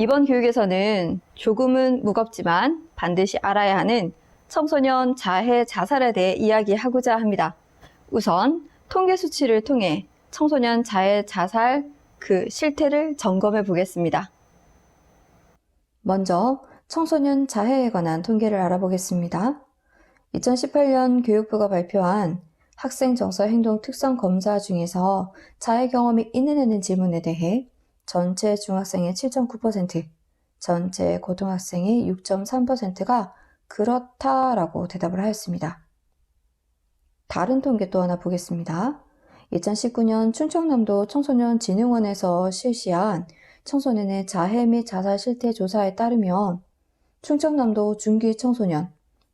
이번 교육에서는 조금은 무겁지만 반드시 알아야 하는 청소년 자해 자살에 대해 이야기하고자 합니다. 우선 통계 수치를 통해 청소년 자해 자살 그 실태를 점검해 보겠습니다. 먼저 청소년 자해에 관한 통계를 알아보겠습니다. 2018년 교육부가 발표한 학생 정서 행동 특성 검사 중에서 자해 경험이 있느냐는 질문에 대해 전체 중학생의 7.9%, 전체 고등학생의 6.3%가 그렇다라고 대답을 하였습니다. 다른 통계 또 하나 보겠습니다. 2019년 충청남도 청소년진흥원에서 실시한 청소년의 자해 및 자살 실태 조사에 따르면 충청남도 중기 청소년,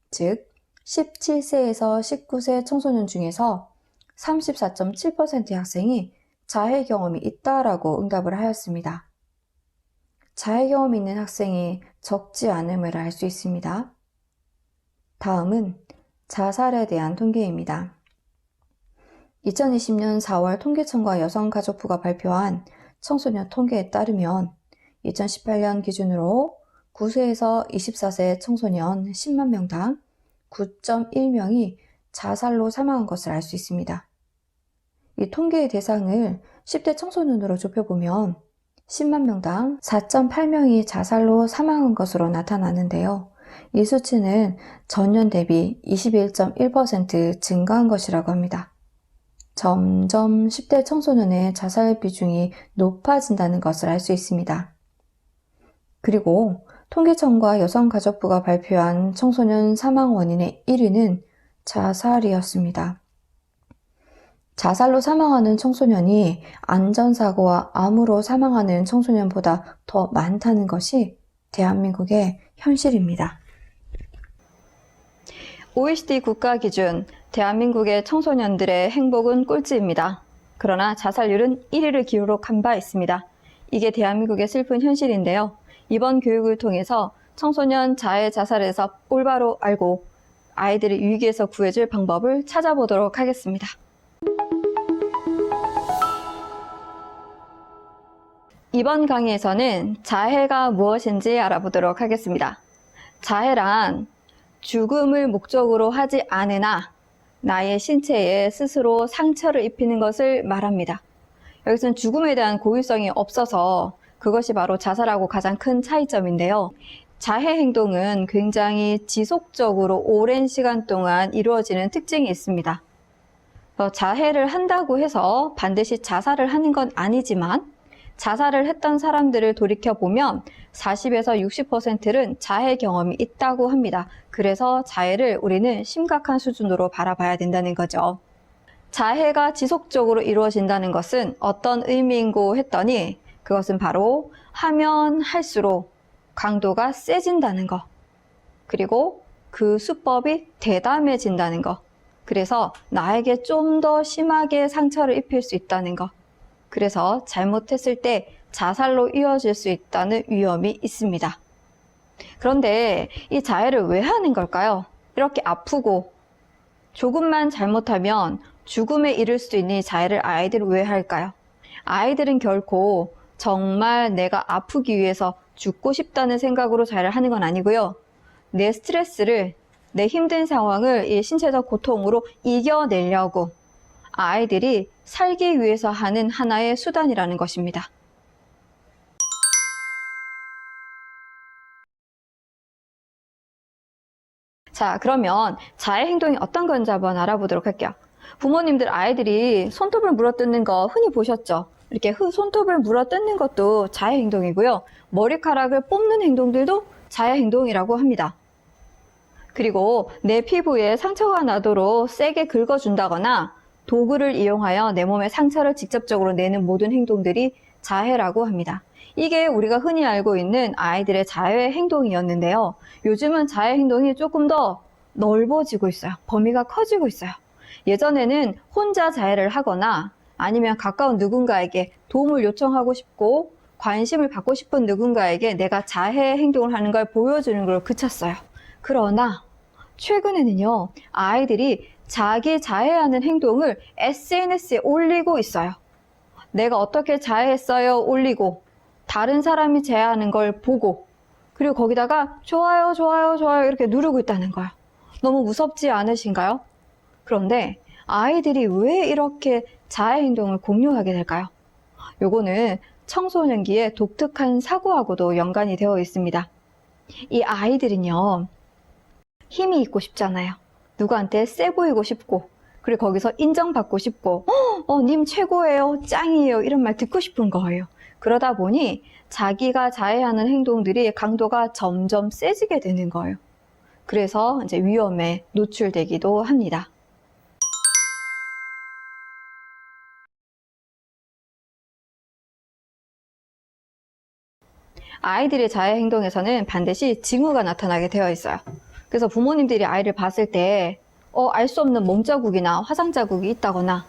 즉 17세에서 19세 청소년 중에서 34.7%의 학생이 자해 경험이 있다라고 응답을 하였습니다. 자해 경험이 있는 학생이 적지 않음을 알 수 있습니다. 다음은 자살에 대한 통계입니다. 2020년 4월 통계청과 여성가족부가 발표한 청소년 통계에 따르면 2018년 기준으로 9세에서 24세 청소년 10만 명당 9.1명이 자살로 사망한 것을 알 수 있습니다. 이 통계의 대상을 10대 청소년으로 좁혀보면 10만 명당 4.8명이 자살로 사망한 것으로 나타나는데요. 이 수치는 전년 대비 21.1% 증가한 것이라고 합니다. 점점 10대 청소년의 자살 비중이 높아진다는 것을 알 수 있습니다. 그리고 통계청과 여성가족부가 발표한 청소년 사망 원인의 1위는 자살이었습니다. 자살로 사망하는 청소년이 안전사고와 암으로 사망하는 청소년보다 더 많다는 것이 대한민국의 현실입니다. OECD 국가 기준 대한민국의 청소년들의 행복은 꼴찌입니다. 그러나 자살률은 1위를 기록한 바 있습니다. 이게 대한민국의 슬픈 현실인데요. 이번 교육을 통해서 청소년 자해 자살에서 올바로 알고 아이들을 위기에서 구해줄 방법을 찾아보도록 하겠습니다. 이번 강의에서는 자해가 무엇인지 알아보도록 하겠습니다. 자해란 죽음을 목적으로 하지 않으나 나의 신체에 스스로 상처를 입히는 것을 말합니다. 여기서는 죽음에 대한 고의성이 없어서 그것이 바로 자살하고 가장 큰 차이점인데요. 자해 행동은 굉장히 지속적으로 오랜 시간 동안 이루어지는 특징이 있습니다. 자해를 한다고 해서 반드시 자살을 하는 건 아니지만 자살을 했던 사람들을 돌이켜보면 40에서 60%는 자해 경험이 있다고 합니다. 그래서 자해를 우리는 심각한 수준으로 바라봐야 된다는 거죠. 자해가 지속적으로 이루어진다는 것은 어떤 의미인고 했더니 그것은 바로 하면 할수록 강도가 세진다는 것, 그리고 그 수법이 대담해진다는 것, 그래서 나에게 좀 더 심하게 상처를 입힐 수 있다는 것, 그래서 잘못했을 때 자살로 이어질 수 있다는 위험이 있습니다. 그런데 이 자해를 왜 하는 걸까요? 이렇게 아프고 조금만 잘못하면 죽음에 이를 수 있는 이 자해를 아이들은 왜 할까요? 아이들은 결코 정말 내가 아프기 위해서 죽고 싶다는 생각으로 자해를 하는 건 아니고요. 내 스트레스를, 내 힘든 상황을 이 신체적 고통으로 이겨내려고 아이들이 살기 위해서 하는 하나의 수단이라는 것입니다. 자, 그러면 자해 행동이 어떤 건지 한번 알아보도록 할게요. 부모님들 아이들이 손톱을 물어뜯는 거 흔히 보셨죠? 이렇게 손톱을 물어뜯는 것도 자해 행동이고요. 머리카락을 뽑는 행동들도 자해 행동이라고 합니다. 그리고 내 피부에 상처가 나도록 세게 긁어준다거나 도구를 이용하여 내 몸에 상처를 직접적으로 내는 모든 행동들이 자해라고 합니다. 이게 우리가 흔히 알고 있는 아이들의 자해 행동이었는데요. 요즘은 자해 행동이 조금 더 넓어지고 있어요. 범위가 커지고 있어요. 예전에는 혼자 자해를 하거나 아니면 가까운 누군가에게 도움을 요청하고 싶고 관심을 받고 싶은 누군가에게 내가 자해 행동을 하는 걸 보여주는 걸로 그쳤어요. 그러나 최근에는요, 아이들이 자기 자해하는 행동을 SNS에 올리고 있어요. 내가 어떻게 자해했어요 올리고, 다른 사람이 제안하는 걸 보고 그리고 거기다가 좋아요, 좋아요, 좋아요 이렇게 누르고 있다는 거야. 너무 무섭지 않으신가요? 그런데 아이들이 왜 이렇게 자해 행동을 공유하게 될까요? 요거는 청소년기의 독특한 사고하고도 연관이 되어 있습니다. 이 아이들은요, 힘이 있고 싶잖아요. 누구한테 세 보이고 싶고, 그리고 거기서 인정받고 싶고, 님 최고예요, 짱이에요, 이런 말 듣고 싶은 거예요. 그러다 보니 자기가 자해하는 행동들이 강도가 점점 세지게 되는 거예요. 그래서 이제 위험에 노출되기도 합니다. 아이들의 자해 행동에서는 반드시 징후가 나타나게 되어 있어요. 그래서 부모님들이 아이를 봤을 때 알 수 없는 몸자국이나 화상자국이 있다거나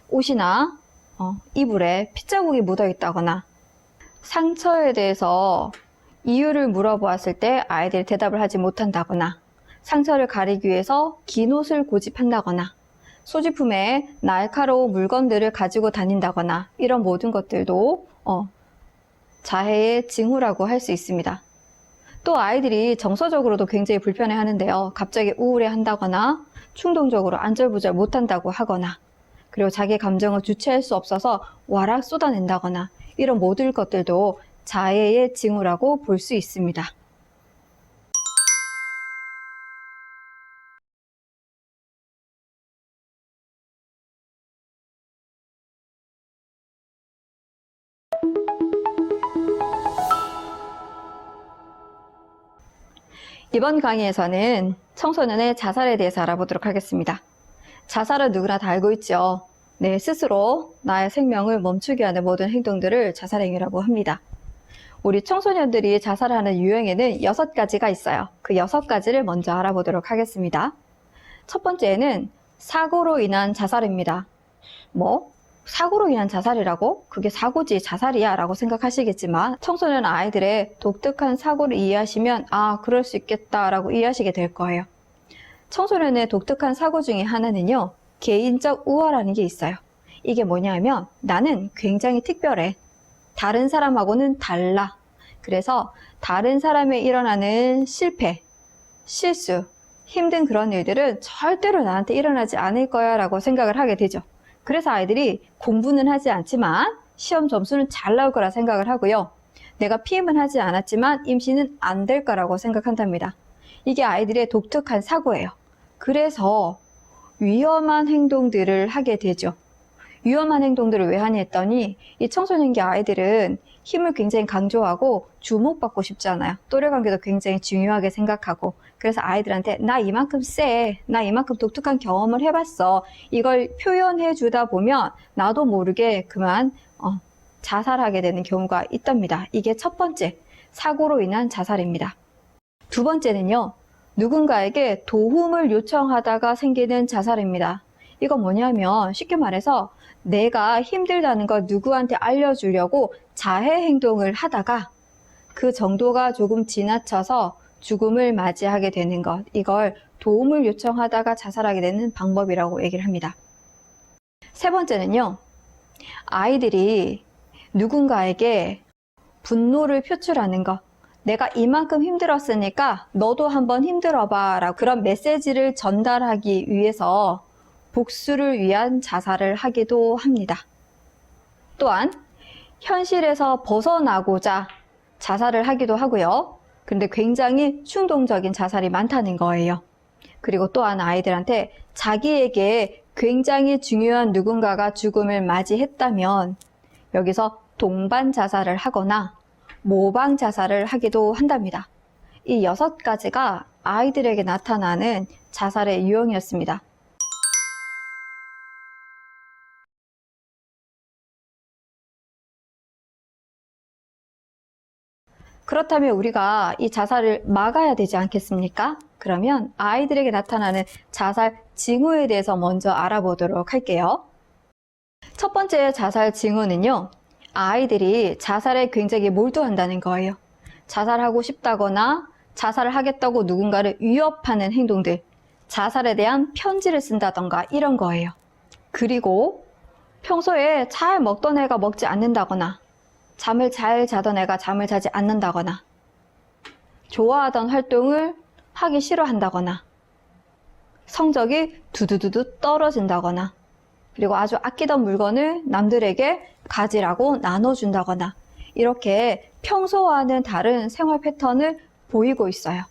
옷이나 이불에 핏자국이 묻어 있다거나 상처에 대해서 이유를 물어보았을 때 아이들이 대답을 하지 못한다거나 상처를 가리기 위해서 긴 옷을 고집한다거나 소지품에 날카로운 물건들을 가지고 다닌다거나 이런 모든 것들도 자해의 징후라고 할 수 있습니다. 또 아이들이 정서적으로도 굉장히 불편해 하는데요. 갑자기 우울해한다거나 충동적으로 안절부절 못한다고 하거나 그리고 자기 감정을 주체할 수 없어서 와락 쏟아낸다거나 이런 모든 것들도 자해의 징후라고 볼 수 있습니다. 이번 강의에서는 청소년의 자살에 대해서 알아보도록 하겠습니다. 자살은 누구나 다 알고 있죠. 네, 스스로 나의 생명을 멈추게 하는 모든 행동들을 자살행위라고 합니다. 우리 청소년들이 자살하는 유형에는 6가지가 있어요. 그 6가지를 먼저 알아보도록 하겠습니다. 첫 번째는 사고로 인한 자살입니다. 사고로 인한 자살이라고? 그게 사고지 자살이야 라고 생각하시겠지만 청소년 아이들의 독특한 사고를 이해하시면 그럴 수 있겠다 라고 이해하시게 될 거예요. 청소년의 독특한 사고 중에 하나는요, 개인적 우화라는 게 있어요. 이게 뭐냐면 나는 굉장히 특별해. 다른 사람하고는 달라. 그래서 다른 사람에 일어나는 실패, 실수, 힘든 그런 일들은 절대로 나한테 일어나지 않을 거야 라고 생각을 하게 되죠. 그래서 아이들이 공부는 하지 않지만 시험 점수는 잘 나올 거라 생각을 하고요. 내가 피임은 하지 않았지만 임신은 안 될 거라고 생각한답니다. 이게 아이들의 독특한 사고예요. 그래서 위험한 행동들을 하게 되죠. 위험한 행동들을 왜 하니 했더니 이 청소년기 아이들은 힘을 굉장히 강조하고 주목받고 싶잖아요. 또래관계도 굉장히 중요하게 생각하고 그래서 아이들한테 나 이만큼 세, 나 이만큼 독특한 경험을 해봤어. 이걸 표현해 주다 보면 나도 모르게 그만 자살하게 되는 경우가 있답니다. 이게 첫 번째, 사고로 인한 자살입니다. 두 번째는요, 누군가에게 도움을 요청하다가 생기는 자살입니다. 이건 뭐냐면 쉽게 말해서 내가 힘들다는 걸 누구한테 알려주려고 자해 행동을 하다가 그 정도가 조금 지나쳐서 죽음을 맞이하게 되는 것, 이걸 도움을 요청하다가 자살하게 되는 방법이라고 얘기를 합니다. 세 번째는요, 아이들이 누군가에게 분노를 표출하는 것, 내가 이만큼 힘들었으니까 너도 한번 힘들어봐 라고 그런 메시지를 전달하기 위해서 복수를 위한 자살을 하기도 합니다. 또한 현실에서 벗어나고자 자살을 하기도 하고요. 근데 굉장히 충동적인 자살이 많다는 거예요. 그리고 또한 아이들한테 자기에게 굉장히 중요한 누군가가 죽음을 맞이했다면 여기서 동반 자살을 하거나 모방 자살을 하기도 한답니다. 이 6가지가 아이들에게 나타나는 자살의 유형이었습니다. 그렇다면 우리가 이 자살을 막아야 되지 않겠습니까? 그러면 아이들에게 나타나는 자살 징후에 대해서 먼저 알아보도록 할게요. 첫 번째 자살 징후는요, 아이들이 자살에 굉장히 몰두한다는 거예요. 자살하고 싶다거나 자살을 하겠다고 누군가를 위협하는 행동들, 자살에 대한 편지를 쓴다던가 이런 거예요. 그리고 평소에 잘 먹던 애가 먹지 않는다거나 잠을 잘 자던 애가 잠을 자지 않는다거나, 좋아하던 활동을 하기 싫어한다거나, 성적이 두두두두 떨어진다거나, 그리고 아주 아끼던 물건을 남들에게 가지라고 나눠준다거나, 이렇게 평소와는 다른 생활 패턴을 보이고 있어요.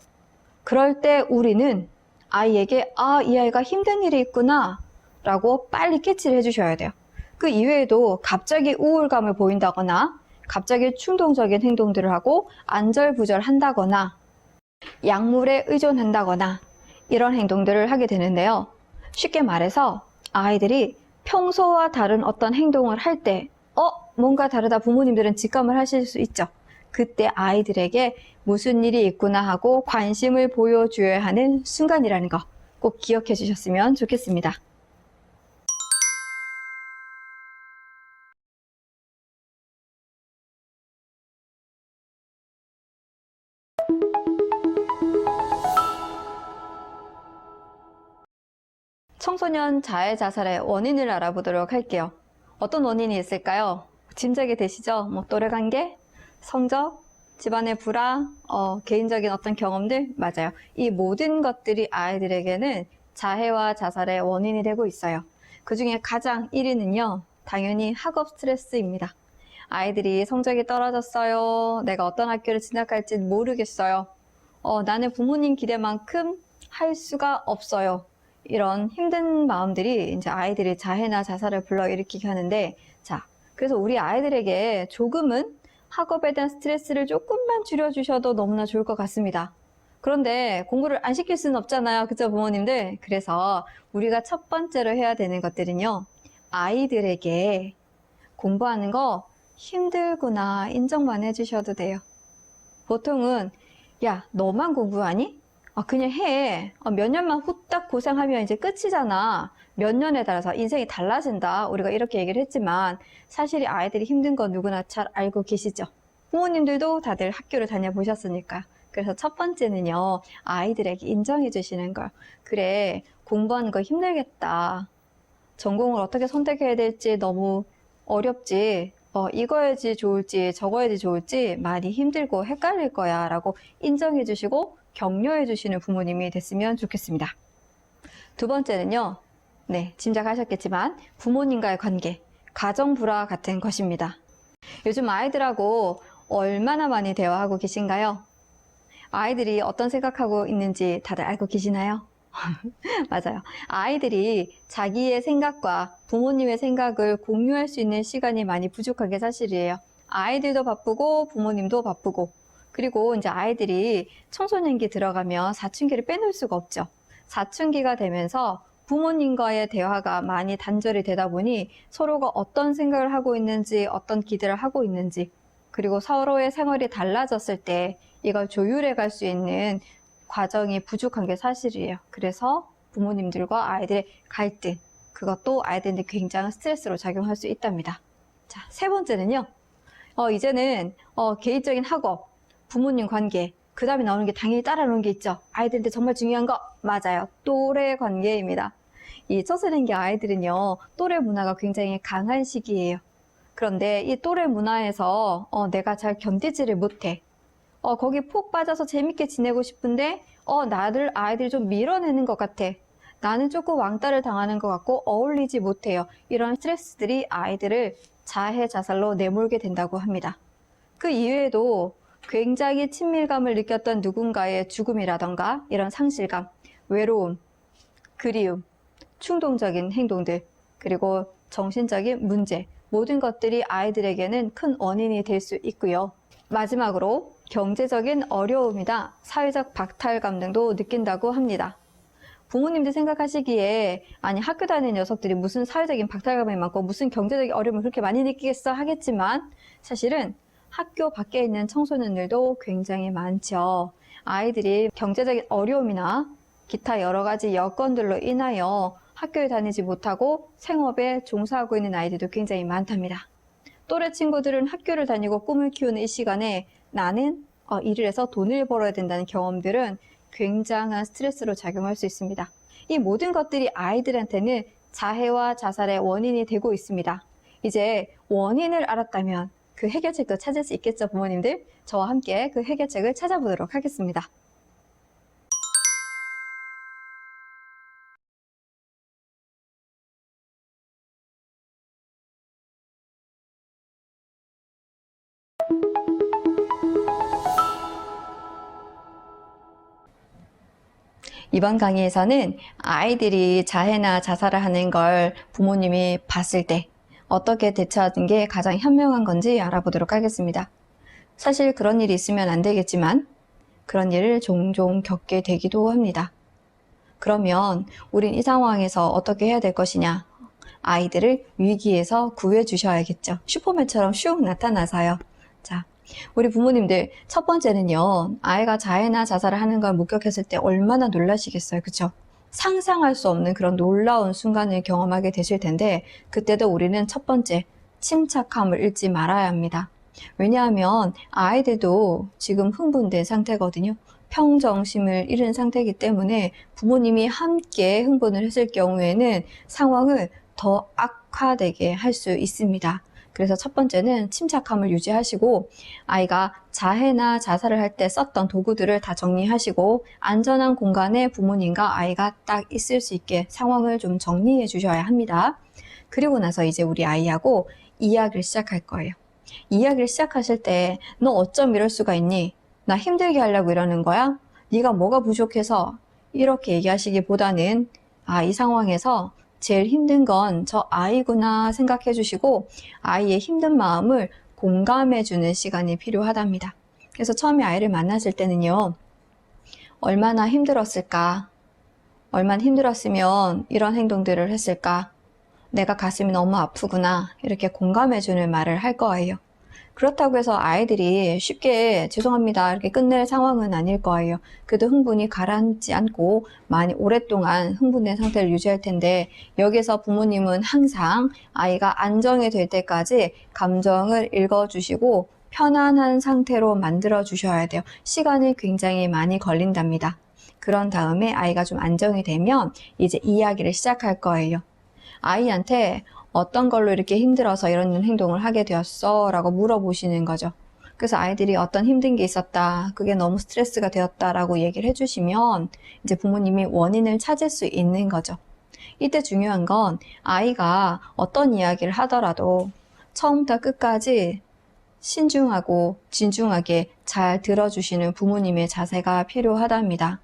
그럴 때 우리는 아이에게 이 아이가 힘든 일이 있구나 라고 빨리 캐치를 해주셔야 돼요. 그 이외에도 갑자기 우울감을 보인다거나, 갑자기 충동적인 행동들을 하고 안절부절한다거나, 약물에 의존한다거나, 이런 행동들을 하게 되는데요. 쉽게 말해서 아이들이 평소와 다른 어떤 행동을 할 때 뭔가 다르다, 부모님들은 직감을 하실 수 있죠. 그때 아이들에게 무슨 일이 있구나 하고 관심을 보여줘야 하는 순간이라는 거 꼭 기억해 주셨으면 좋겠습니다. 청소년 자해 자살의 원인을 알아보도록 할게요. 어떤 원인이 있을까요? 짐작이 되시죠? 또래 관계, 성적, 집안의 불화, 개인적인 어떤 경험들? 맞아요. 이 모든 것들이 아이들에게는 자해와 자살의 원인이 되고 있어요. 그 중에 가장 1위는요, 당연히 학업 스트레스입니다. 아이들이 성적이 떨어졌어요. 내가 어떤 학교를 진학할지 모르겠어요. 나는 부모님 기대만큼 할 수가 없어요. 이런 힘든 마음들이 이제 아이들이 자해나 자살을 불러일으키게 하는데, 자, 그래서 우리 아이들에게 조금은 학업에 대한 스트레스를 조금만 줄여주셔도 너무나 좋을 것 같습니다. 그런데 공부를 안 시킬 수는 없잖아요. 그죠, 부모님들? 그래서 우리가 첫 번째로 해야 되는 것들은요, 아이들에게 공부하는 거 힘들구나 인정만 해주셔도 돼요. 보통은 야, 너만 공부하니? 그냥 해. 몇 년만 후딱 고생하면 이제 끝이잖아. 몇 년에 따라서 인생이 달라진다. 우리가 이렇게 얘기를 했지만 사실 아이들이 힘든 건 누구나 잘 알고 계시죠. 부모님들도 다들 학교를 다녀보셨으니까. 그래서 첫 번째는요, 아이들에게 인정해 주시는 걸. 그래, 공부하는 거 힘들겠다. 전공을 어떻게 선택해야 될지 너무 어렵지. 이거 해야지 좋을지 저거 해야지 좋을지 많이 힘들고 헷갈릴 거야 라고 인정해 주시고 격려해 주시는 부모님이 됐으면 좋겠습니다. 두 번째는요, 네, 짐작하셨겠지만 부모님과의 관계, 가정 불화 같은 것입니다. 요즘 아이들하고 얼마나 많이 대화하고 계신가요? 아이들이 어떤 생각하고 있는지 다들 알고 계시나요? 맞아요. 아이들이 자기의 생각과 부모님의 생각을 공유할 수 있는 시간이 많이 부족한 게 사실이에요. 아이들도 바쁘고 부모님도 바쁘고, 그리고 이제 아이들이 청소년기 들어가면 사춘기를 빼놓을 수가 없죠. 사춘기가 되면서 부모님과의 대화가 많이 단절이 되다 보니 서로가 어떤 생각을 하고 있는지, 어떤 기대를 하고 있는지, 그리고 서로의 생활이 달라졌을 때 이걸 조율해 갈 수 있는 과정이 부족한 게 사실이에요. 그래서 부모님들과 아이들의 갈등, 그것도 아이들한테 굉장한 스트레스로 작용할 수 있답니다. 자, 세 번째는요, 이제는 개인적인 학업, 부모님 관계, 그 다음에 나오는 게 당연히 따라오는 게 있죠. 아이들한테 정말 중요한 거, 맞아요. 또래 관계입니다. 이 청소년기 아이들은요, 또래 문화가 굉장히 강한 시기예요. 그런데 이 또래 문화에서 내가 잘 견디지를 못해. 거기 푹 빠져서 재밌게 지내고 싶은데 나를 아이들이 좀 밀어내는 것 같아. 나는 조금 왕따를 당하는 것 같고 어울리지 못해요. 이런 스트레스들이 아이들을 자해, 자살로 내몰게 된다고 합니다. 그 이외에도 굉장히 친밀감을 느꼈던 누군가의 죽음이라던가 이런 상실감, 외로움, 그리움, 충동적인 행동들, 그리고 정신적인 문제, 모든 것들이 아이들에게는 큰 원인이 될 수 있고요. 마지막으로 경제적인 어려움이나 사회적 박탈감 등도 느낀다고 합니다. 부모님들 생각하시기에 아니 학교 다니는 녀석들이 무슨 사회적인 박탈감이 많고 무슨 경제적인 어려움을 그렇게 많이 느끼겠어 하겠지만 사실은 학교 밖에 있는 청소년들도 굉장히 많죠. 아이들이 경제적인 어려움이나 기타 여러 가지 여건들로 인하여 학교에 다니지 못하고 생업에 종사하고 있는 아이들도 굉장히 많답니다. 또래 친구들은 학교를 다니고 꿈을 키우는 이 시간에 나는 일을 해서 돈을 벌어야 된다는 경험들은 굉장한 스트레스로 작용할 수 있습니다. 이 모든 것들이 아이들한테는 자해와 자살의 원인이 되고 있습니다. 이제 원인을 알았다면 그 해결책도 찾을 수 있겠죠, 부모님들? 저와 함께 그 해결책을 찾아보도록 하겠습니다. 이번 강의에서는 아이들이 자해나 자살을 하는 걸 부모님이 봤을 때 어떻게 대처하는 게 가장 현명한 건지 알아보도록 하겠습니다. 사실 그런 일이 있으면 안 되겠지만 그런 일을 종종 겪게 되기도 합니다. 그러면 우린 이 상황에서 어떻게 해야 될 것이냐? 아이들을 위기에서 구해 주셔야겠죠. 슈퍼맨처럼 슉 나타나서요. 자, 우리 부모님들 첫 번째는요. 아이가 자해나 자살을 하는 걸 목격했을 때 얼마나 놀라시겠어요. 그쵸? 상상할 수 없는 그런 놀라운 순간을 경험하게 되실 텐데 그때도 우리는 첫 번째 침착함을 잃지 말아야 합니다. 왜냐하면 아이들도 지금 흥분된 상태거든요. 평정심을 잃은 상태이기 때문에 부모님이 함께 흥분을 했을 경우에는 상황을 더 악화되게 할 수 있습니다. 그래서 첫 번째는 침착함을 유지하시고 아이가 자해나 자살을 할 때 썼던 도구들을 다 정리하시고 안전한 공간에 부모님과 아이가 딱 있을 수 있게 상황을 좀 정리해 주셔야 합니다. 그리고 나서 이제 우리 아이하고 이야기를 시작할 거예요. 이야기를 시작하실 때 너 어쩜 이럴 수가 있니? 나 힘들게 하려고 이러는 거야? 네가 뭐가 부족해서? 이렇게 얘기하시기보다는 이 상황에서 제일 힘든 건 저 아이구나 생각해 주시고 아이의 힘든 마음을 공감해 주는 시간이 필요하답니다. 그래서 처음에 아이를 만나실 때는요. 얼마나 힘들었을까? 얼마나 힘들었으면 이런 행동들을 했을까? 내가 가슴이 너무 아프구나. 이렇게 공감해 주는 말을 할 거예요. 그렇다고 해서 아이들이 쉽게 죄송합니다 이렇게 끝낼 상황은 아닐 거예요. 그래도 흥분이 가라앉지 않고 많이 오랫동안 흥분된 상태를 유지할 텐데 여기서 부모님은 항상 아이가 안정이 될 때까지 감정을 읽어주시고 편안한 상태로 만들어 주셔야 돼요. 시간이 굉장히 많이 걸린답니다. 그런 다음에 아이가 좀 안정이 되면 이제 이야기를 시작할 거예요. 아이한테 어떤 걸로 이렇게 힘들어서 이런 행동을 하게 되었어? 라고 물어보시는 거죠. 그래서 아이들이 어떤 힘든 게 있었다. 그게 너무 스트레스가 되었다. 라고 얘기를 해주시면 이제 부모님이 원인을 찾을 수 있는 거죠. 이때 중요한 건 아이가 어떤 이야기를 하더라도 처음부터 끝까지 신중하고 진중하게 잘 들어주시는 부모님의 자세가 필요하답니다.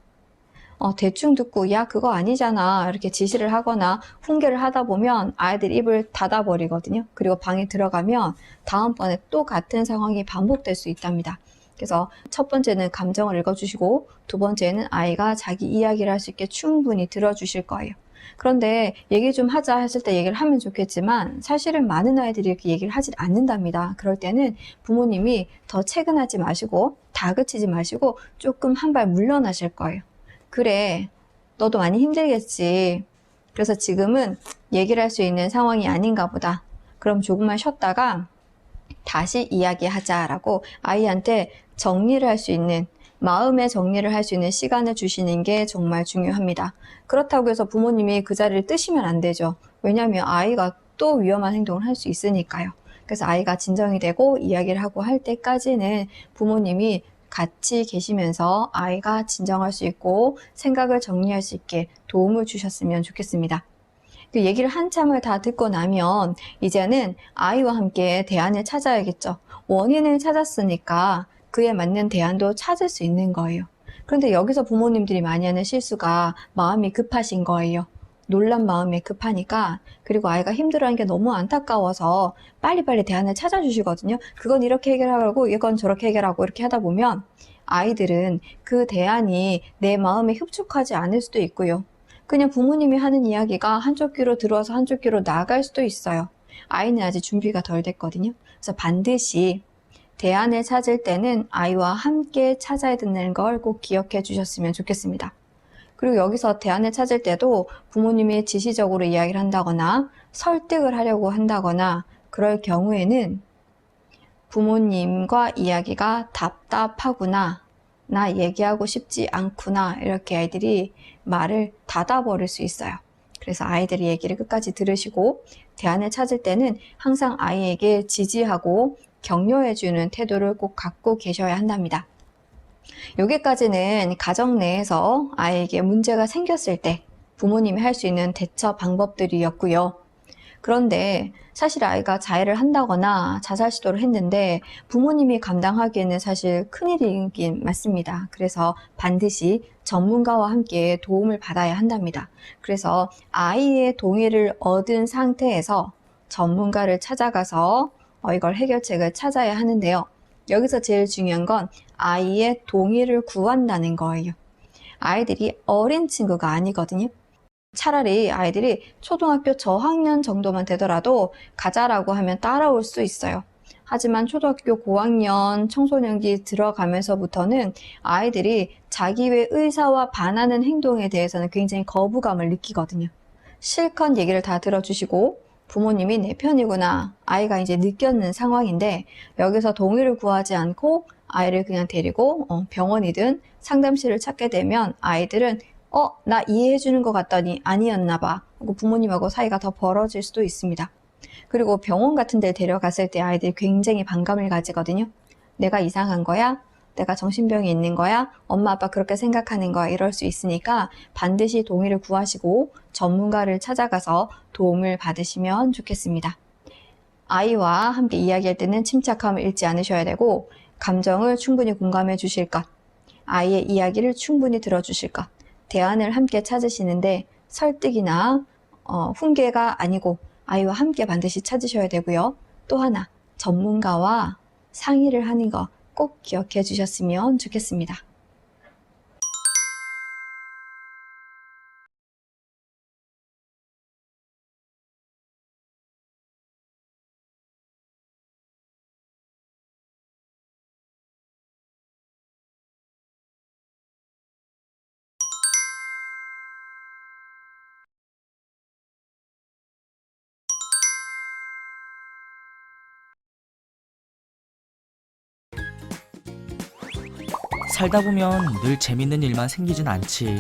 대충 듣고 야 그거 아니잖아 이렇게 지시를 하거나 훈계를 하다 보면 아이들 입을 닫아버리거든요. 그리고 방에 들어가면 다음번에 또 같은 상황이 반복될 수 있답니다. 그래서 첫 번째는 감정을 읽어주시고 두 번째는 아이가 자기 이야기를 할 수 있게 충분히 들어주실 거예요. 그런데 얘기 좀 하자 했을 때 얘기를 하면 좋겠지만 사실은 많은 아이들이 이렇게 얘기를 하지 않는답니다. 그럴 때는 부모님이 더 채근하지 마시고 다그치지 마시고 조금 한 발 물러나실 거예요. 그래, 너도 많이 힘들겠지. 그래서 지금은 얘기를 할 수 있는 상황이 아닌가 보다. 그럼 조금만 쉬었다가 다시 이야기하자라고 아이한테 정리를 할 수 있는, 마음의 정리를 할 수 있는 시간을 주시는 게 정말 중요합니다. 그렇다고 해서 부모님이 그 자리를 뜨시면 안 되죠. 왜냐하면 아이가 또 위험한 행동을 할 수 있으니까요. 그래서 아이가 진정이 되고 이야기를 하고 할 때까지는 부모님이 같이 계시면서 아이가 진정할 수 있고 생각을 정리할 수 있게 도움을 주셨으면 좋겠습니다. 그 얘기를 한참을 다 듣고 나면 이제는 아이와 함께 대안을 찾아야겠죠. 원인을 찾았으니까 그에 맞는 대안도 찾을 수 있는 거예요. 그런데 여기서 부모님들이 많이 하는 실수가 마음이 급하신 거예요. 놀란 마음에 급하니까 그리고 아이가 힘들어하는 게 너무 안타까워서 빨리빨리 대안을 찾아주시거든요. 그건 이렇게 해결하고 이건 저렇게 해결하고 이렇게 하다 보면 아이들은 그 대안이 내 마음에 흡족하지 않을 수도 있고요. 그냥 부모님이 하는 이야기가 한쪽 귀로 들어와서 한쪽 귀로 나갈 수도 있어요. 아이는 아직 준비가 덜 됐거든요. 그래서 반드시 대안을 찾을 때는 아이와 함께 찾아야 된다는 걸 꼭 기억해 주셨으면 좋겠습니다. 그리고 여기서 대안을 찾을 때도 부모님이 지시적으로 이야기를 한다거나 설득을 하려고 한다거나 그럴 경우에는 부모님과 이야기가 답답하구나, 나 얘기하고 싶지 않구나 이렇게 아이들이 말을 닫아버릴 수 있어요. 그래서 아이들이 얘기를 끝까지 들으시고 대안을 찾을 때는 항상 아이에게 지지하고 격려해주는 태도를 꼭 갖고 계셔야 한답니다. 여기까지는 가정 내에서 아이에게 문제가 생겼을 때 부모님이 할 수 있는 대처 방법들이었고요. 그런데 사실 아이가 자해를 한다거나 자살 시도를 했는데 부모님이 감당하기에는 사실 큰일이긴 맞습니다. 그래서 반드시 전문가와 함께 도움을 받아야 한답니다. 그래서 아이의 동의를 얻은 상태에서 전문가를 찾아가서 이걸 해결책을 찾아야 하는데요. 여기서 제일 중요한 건 아이의 동의를 구한다는 거예요. 아이들이 어린 친구가 아니거든요. 차라리 아이들이 초등학교 저학년 정도만 되더라도 가자라고 하면 따라올 수 있어요. 하지만 초등학교 고학년 청소년기 들어가면서부터는 아이들이 자기의 의사와 반하는 행동에 대해서는 굉장히 거부감을 느끼거든요. 실컷 얘기를 다 들어주시고 부모님이 내 편이구나 아이가 이제 느꼈는 상황인데 여기서 동의를 구하지 않고 아이를 그냥 데리고 병원이든 상담실을 찾게 되면 아이들은 나 이해해주는 것 같더니 아니었나 봐 하고 부모님하고 사이가 더 벌어질 수도 있습니다. 그리고 병원 같은 데 데려갔을 때 아이들이 굉장히 반감을 가지거든요. 내가 이상한 거야? 내가 정신병이 있는 거야? 엄마 아빠 그렇게 생각하는 거야? 이럴 수 있으니까 반드시 동의를 구하시고 전문가를 찾아가서 도움을 받으시면 좋겠습니다. 아이와 함께 이야기할 때는 침착함을 잃지 않으셔야 되고 감정을 충분히 공감해 주실 것, 아이의 이야기를 충분히 들어주실 것, 대안을 함께 찾으시는데 설득이나 훈계가 아니고 아이와 함께 반드시 찾으셔야 되고요. 또 하나, 전문가와 상의를 하는 거 꼭 기억해 주셨으면 좋겠습니다. 살다 보면 늘 재밌는 일만 생기진 않지.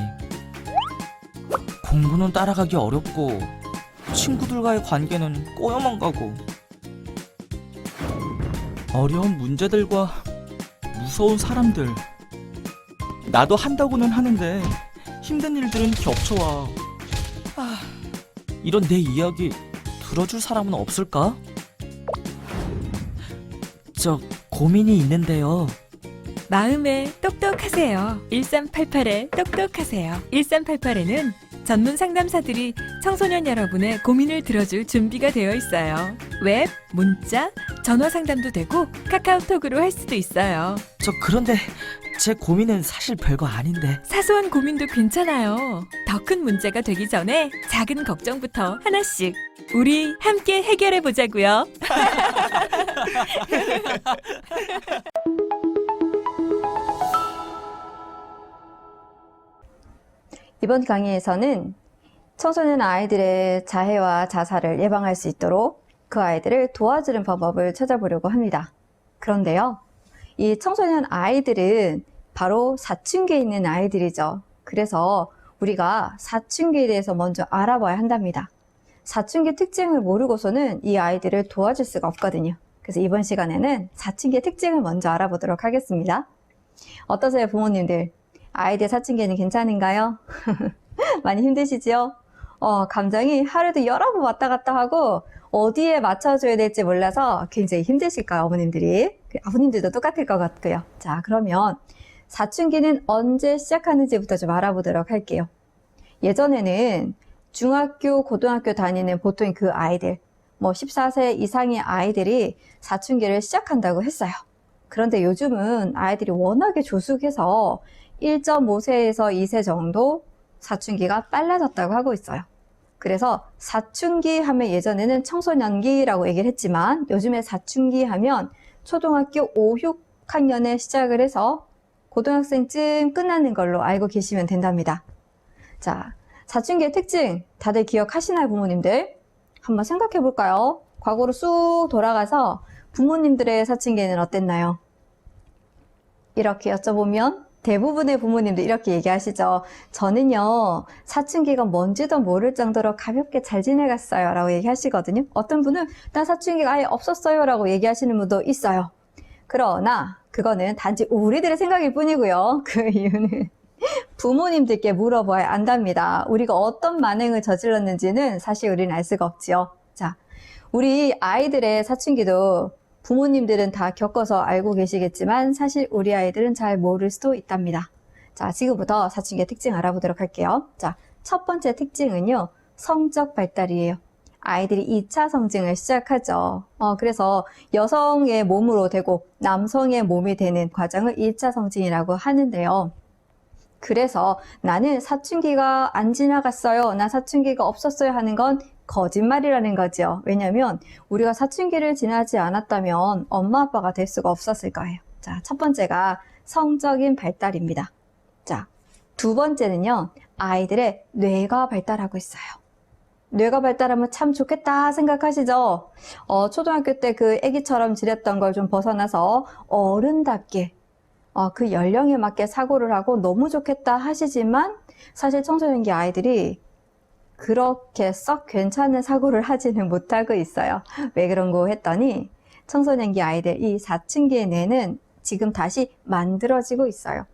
공부는 따라가기 어렵고 친구들과의 관계는 꼬여만 가고 어려운 문제들과 무서운 사람들. 나도 한다고는 하는데 힘든 일들은 겹쳐와. 이런 내 이야기 들어줄 사람은 없을까? 고민이 있는데요. 마음에 똑똑하세요. 1388에 똑똑하세요. 1388에는 전문 상담사들이 청소년 여러분의 고민을 들어줄 준비가 되어 있어요. 웹, 문자, 전화 상담도 되고 카카오톡으로 할 수도 있어요. 그런데 제 고민은 사실 별거 아닌데. 사소한 고민도 괜찮아요. 더 큰 문제가 되기 전에 작은 걱정부터 하나씩 우리 함께 해결해 보자고요. 이번 강의에서는 청소년 아이들의 자해와 자살을 예방할 수 있도록 그 아이들을 도와주는 방법을 찾아보려고 합니다. 그런데요, 이 청소년 아이들은 바로 사춘기에 있는 아이들이죠. 그래서 우리가 사춘기에 대해서 먼저 알아봐야 한답니다. 사춘기 특징을 모르고서는 이 아이들을 도와줄 수가 없거든요. 그래서 이번 시간에는 사춘기의 특징을 먼저 알아보도록 하겠습니다. 어떠세요, 부모님들? 아이들 사춘기에는 괜찮은가요? 많이 힘드시죠? 감정이 하루도 여러 번 왔다 갔다 하고 어디에 맞춰줘야 될지 몰라서 굉장히 힘드실까요, 어머님들이? 아버님들도 똑같을 것 같고요. 자, 그러면 사춘기는 언제 시작하는지부터 좀 알아보도록 할게요. 예전에는 중학교, 고등학교 다니는 보통 그 아이들, 14세 이상의 아이들이 사춘기를 시작한다고 했어요. 그런데 요즘은 아이들이 워낙에 조숙해서 1.5세에서 2세 정도 사춘기가 빨라졌다고 하고 있어요. 그래서 사춘기 하면 예전에는 청소년기라고 얘기를 했지만 요즘에 사춘기 하면 초등학교 5, 6학년에 시작을 해서 고등학생쯤 끝나는 걸로 알고 계시면 된답니다. 자, 사춘기의 특징 다들 기억하시나요, 부모님들? 한번 생각해 볼까요? 과거로 쑥 돌아가서 부모님들의 사춘기는 어땠나요? 이렇게 여쭤보면 대부분의 부모님들 이렇게 얘기하시죠. 저는요, 사춘기가 뭔지도 모를 정도로 가볍게 잘 지내갔어요 라고 얘기하시거든요. 어떤 분은 난 사춘기가 아예 없었어요 라고 얘기하시는 분도 있어요. 그러나 그거는 단지 우리들의 생각일 뿐이고요. 그 이유는 부모님들께 물어봐야 안답니다. 우리가 어떤 만행을 저질렀는지는 사실 우리는 알 수가 없지요. 자, 우리 아이들의 사춘기도 부모님들은 다 겪어서 알고 계시겠지만 사실 우리 아이들은 잘 모를 수도 있답니다. 자, 지금부터 사춘기의 특징 알아보도록 할게요. 자, 첫 번째 특징은요, 성적 발달이에요. 아이들이 2차 성징을 시작하죠. 그래서 여성의 몸으로 되고 남성의 몸이 되는 과정을 2차 성징이라고 하는데요. 그래서 나는 사춘기가 안 지나갔어요, 나 사춘기가 없었어요 하는 건 거짓말이라는 거죠. 왜냐하면 우리가 사춘기를 지나지 않았다면 엄마 아빠가 될 수가 없었을 거예요. 자, 첫 번째가 성적인 발달입니다. 자, 두 번째는요, 아이들의 뇌가 발달하고 있어요. 뇌가 발달하면 참 좋겠다 생각하시죠? 초등학교 때 그 애기처럼 지냈던 걸 좀 벗어나서 어른답게 그 연령에 맞게 사고를 하고 너무 좋겠다 하시지만 사실 청소년기 아이들이 그렇게 썩 괜찮은 사고를 하지는 못하고 있어요. 왜 그런고 했더니 청소년기 아이들 이 사춘기의 뇌는 지금 다시 만들어지고 있어요.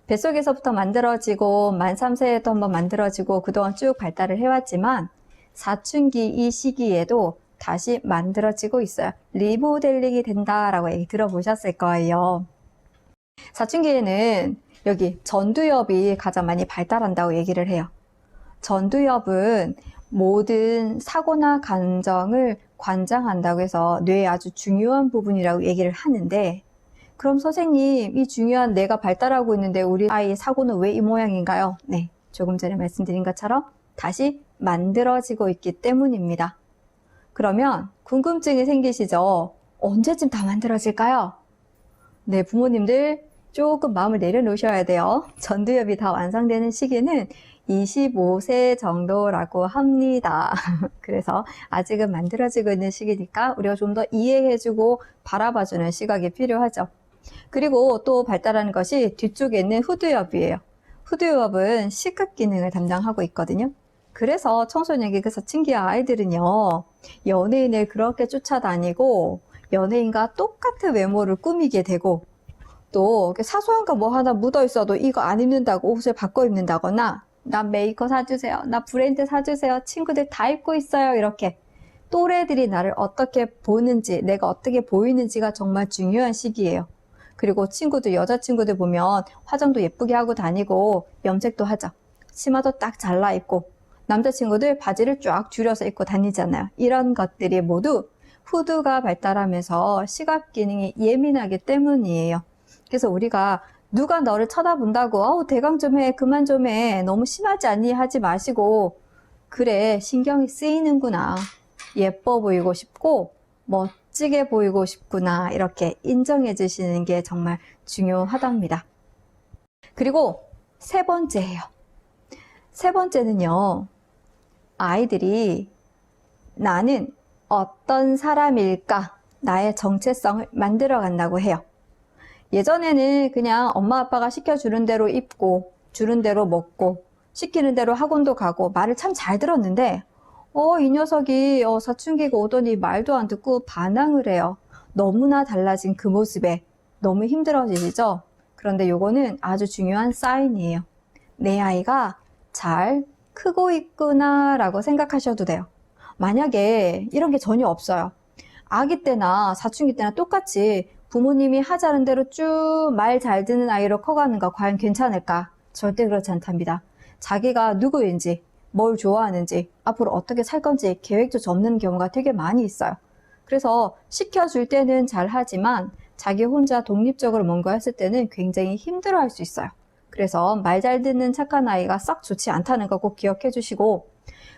뱃속에서부터 만들어지고 만 3세에도 한번 만들어지고 그동안 쭉 발달을 해왔지만 사춘기 이 시기에도 다시 만들어지고 있어요. 리모델링이 된다라고 얘기 들어보셨을 거예요. 사춘기에는 여기 전두엽이 가장 많이 발달한다고 얘기를 해요. 전두엽은 모든 사고나 감정을 관장한다고 해서 뇌의 아주 중요한 부분이라고 얘기를 하는데, 그럼 선생님, 이 중요한 뇌가 발달하고 있는데 우리 아이의 사고는 왜 이 모양인가요? 네, 조금 전에 말씀드린 것처럼 다시 만들어지고 있기 때문입니다. 그러면 궁금증이 생기시죠? 언제쯤 다 만들어질까요? 네, 부모님들 조금 마음을 내려놓으셔야 돼요. 전두엽이 다 완성되는 시기는 25세 정도라고 합니다. 그래서 아직은 만들어지고 있는 시기니까 우리가 좀 더 이해해주고 바라봐주는 시각이 필요하죠. 그리고 또 발달하는 것이 뒤쪽에 있는 후두엽이에요. 후두엽은 시각 기능을 담당하고 있거든요. 그래서 청소년기 그 사춘기 아이들은요, 연예인을 그렇게 쫓아다니고 연예인과 똑같은 외모를 꾸미게 되고, 또 사소한 거 뭐 하나 묻어 있어도 이거 안 입는다고 옷을 바꿔 입는다거나, 나 메이커 사주세요, 나 브랜드 사주세요, 친구들 다 입고 있어요, 이렇게 또래들이 나를 어떻게 보는지, 내가 어떻게 보이는지가 정말 중요한 시기예요. 그리고 친구들, 여자친구들 보면 화장도 예쁘게 하고 다니고 염색도 하죠. 치마도 딱 잘라 입고, 남자친구들 바지를 쫙 줄여서 입고 다니잖아요. 이런 것들이 모두 후두가 발달하면서 시각 기능이 예민하기 때문이에요. 그래서 우리가 누가 너를 쳐다본다고 대강 좀 해, 그만 좀 해, 너무 심하지 않니 하지 마시고, 그래, 신경이 쓰이는구나, 예뻐 보이고 싶고 멋지게 보이고 싶구나, 이렇게 인정해 주시는 게 정말 중요하답니다. 그리고 세 번째예요. 세 번째는요, 아이들이 나는 어떤 사람일까, 나의 정체성을 만들어 간다고 해요. 예전에는 그냥 엄마 아빠가 시켜주는 대로 입고 주는 대로 먹고 시키는 대로 학원도 가고 말을 참 잘 들었는데, 이 녀석이 사춘기가 오더니 말도 안 듣고 반항을 해요. 너무나 달라진 그 모습에 너무 힘들어지시죠? 그런데 요거는 아주 중요한 사인이에요. 내 아이가 잘 크고 있구나 라고 생각하셔도 돼요. 만약에 이런 게 전혀 없어요. 아기 때나 사춘기 때나 똑같이 부모님이 하자는 대로 쭉 말 잘 듣는 아이로 커가는 거 과연 괜찮을까? 절대 그렇지 않답니다. 자기가 누구인지, 뭘 좋아하는지, 앞으로 어떻게 살 건지 계획조차 없는 경우가 되게 많이 있어요. 그래서 시켜줄 때는 잘 하지만 자기 혼자 독립적으로 뭔가 했을 때는 굉장히 힘들어할 수 있어요. 그래서 말 잘 듣는 착한 아이가 썩 좋지 않다는 거 꼭 기억해 주시고,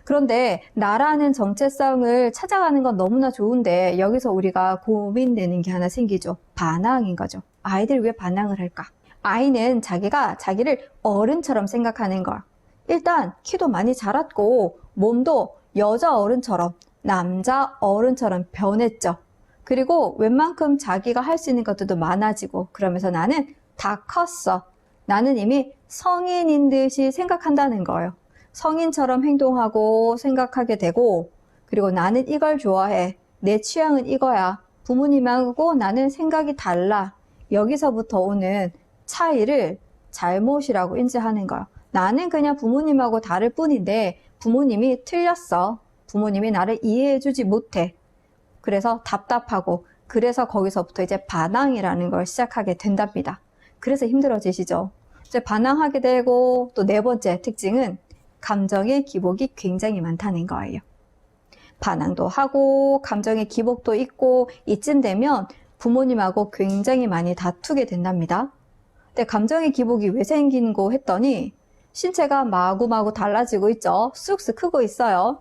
그런데 나라는 정체성을 찾아가는 건 너무나 좋은데 여기서 우리가 고민되는 게 하나 생기죠. 반항인 거죠. 아이들 왜 반항을 할까? 아이는 자기가 자기를 어른처럼 생각하는 걸. 일단 키도 많이 자랐고 몸도 여자 어른처럼, 남자 어른처럼 변했죠. 그리고 웬만큼 자기가 할 수 있는 것들도 많아지고, 그러면서 나는 다 컸어, 나는 이미 성인인 듯이 생각한다는 거예요. 성인처럼 행동하고 생각하게 되고, 그리고 나는 이걸 좋아해. 내 취향은 이거야. 부모님하고 나는 생각이 달라. 여기서부터 오는 차이를 잘못이라고 인지하는 거예요. 나는 그냥 부모님하고 다를 뿐인데 부모님이 틀렸어. 부모님이 나를 이해해주지 못해. 그래서 답답하고, 그래서 거기서부터 이제 반항이라는 걸 시작하게 된답니다. 그래서 힘들어지시죠. 이제 반항하게 되고, 또 네 번째 특징은 감정의 기복이 굉장히 많다는 거예요. 반항도 하고 감정의 기복도 있고, 이쯤 되면 부모님하고 굉장히 많이 다투게 된답니다. 근데 감정의 기복이 왜 생긴고 했더니 신체가 마구마구 달라지고 있죠. 쑥쑥 크고 있어요.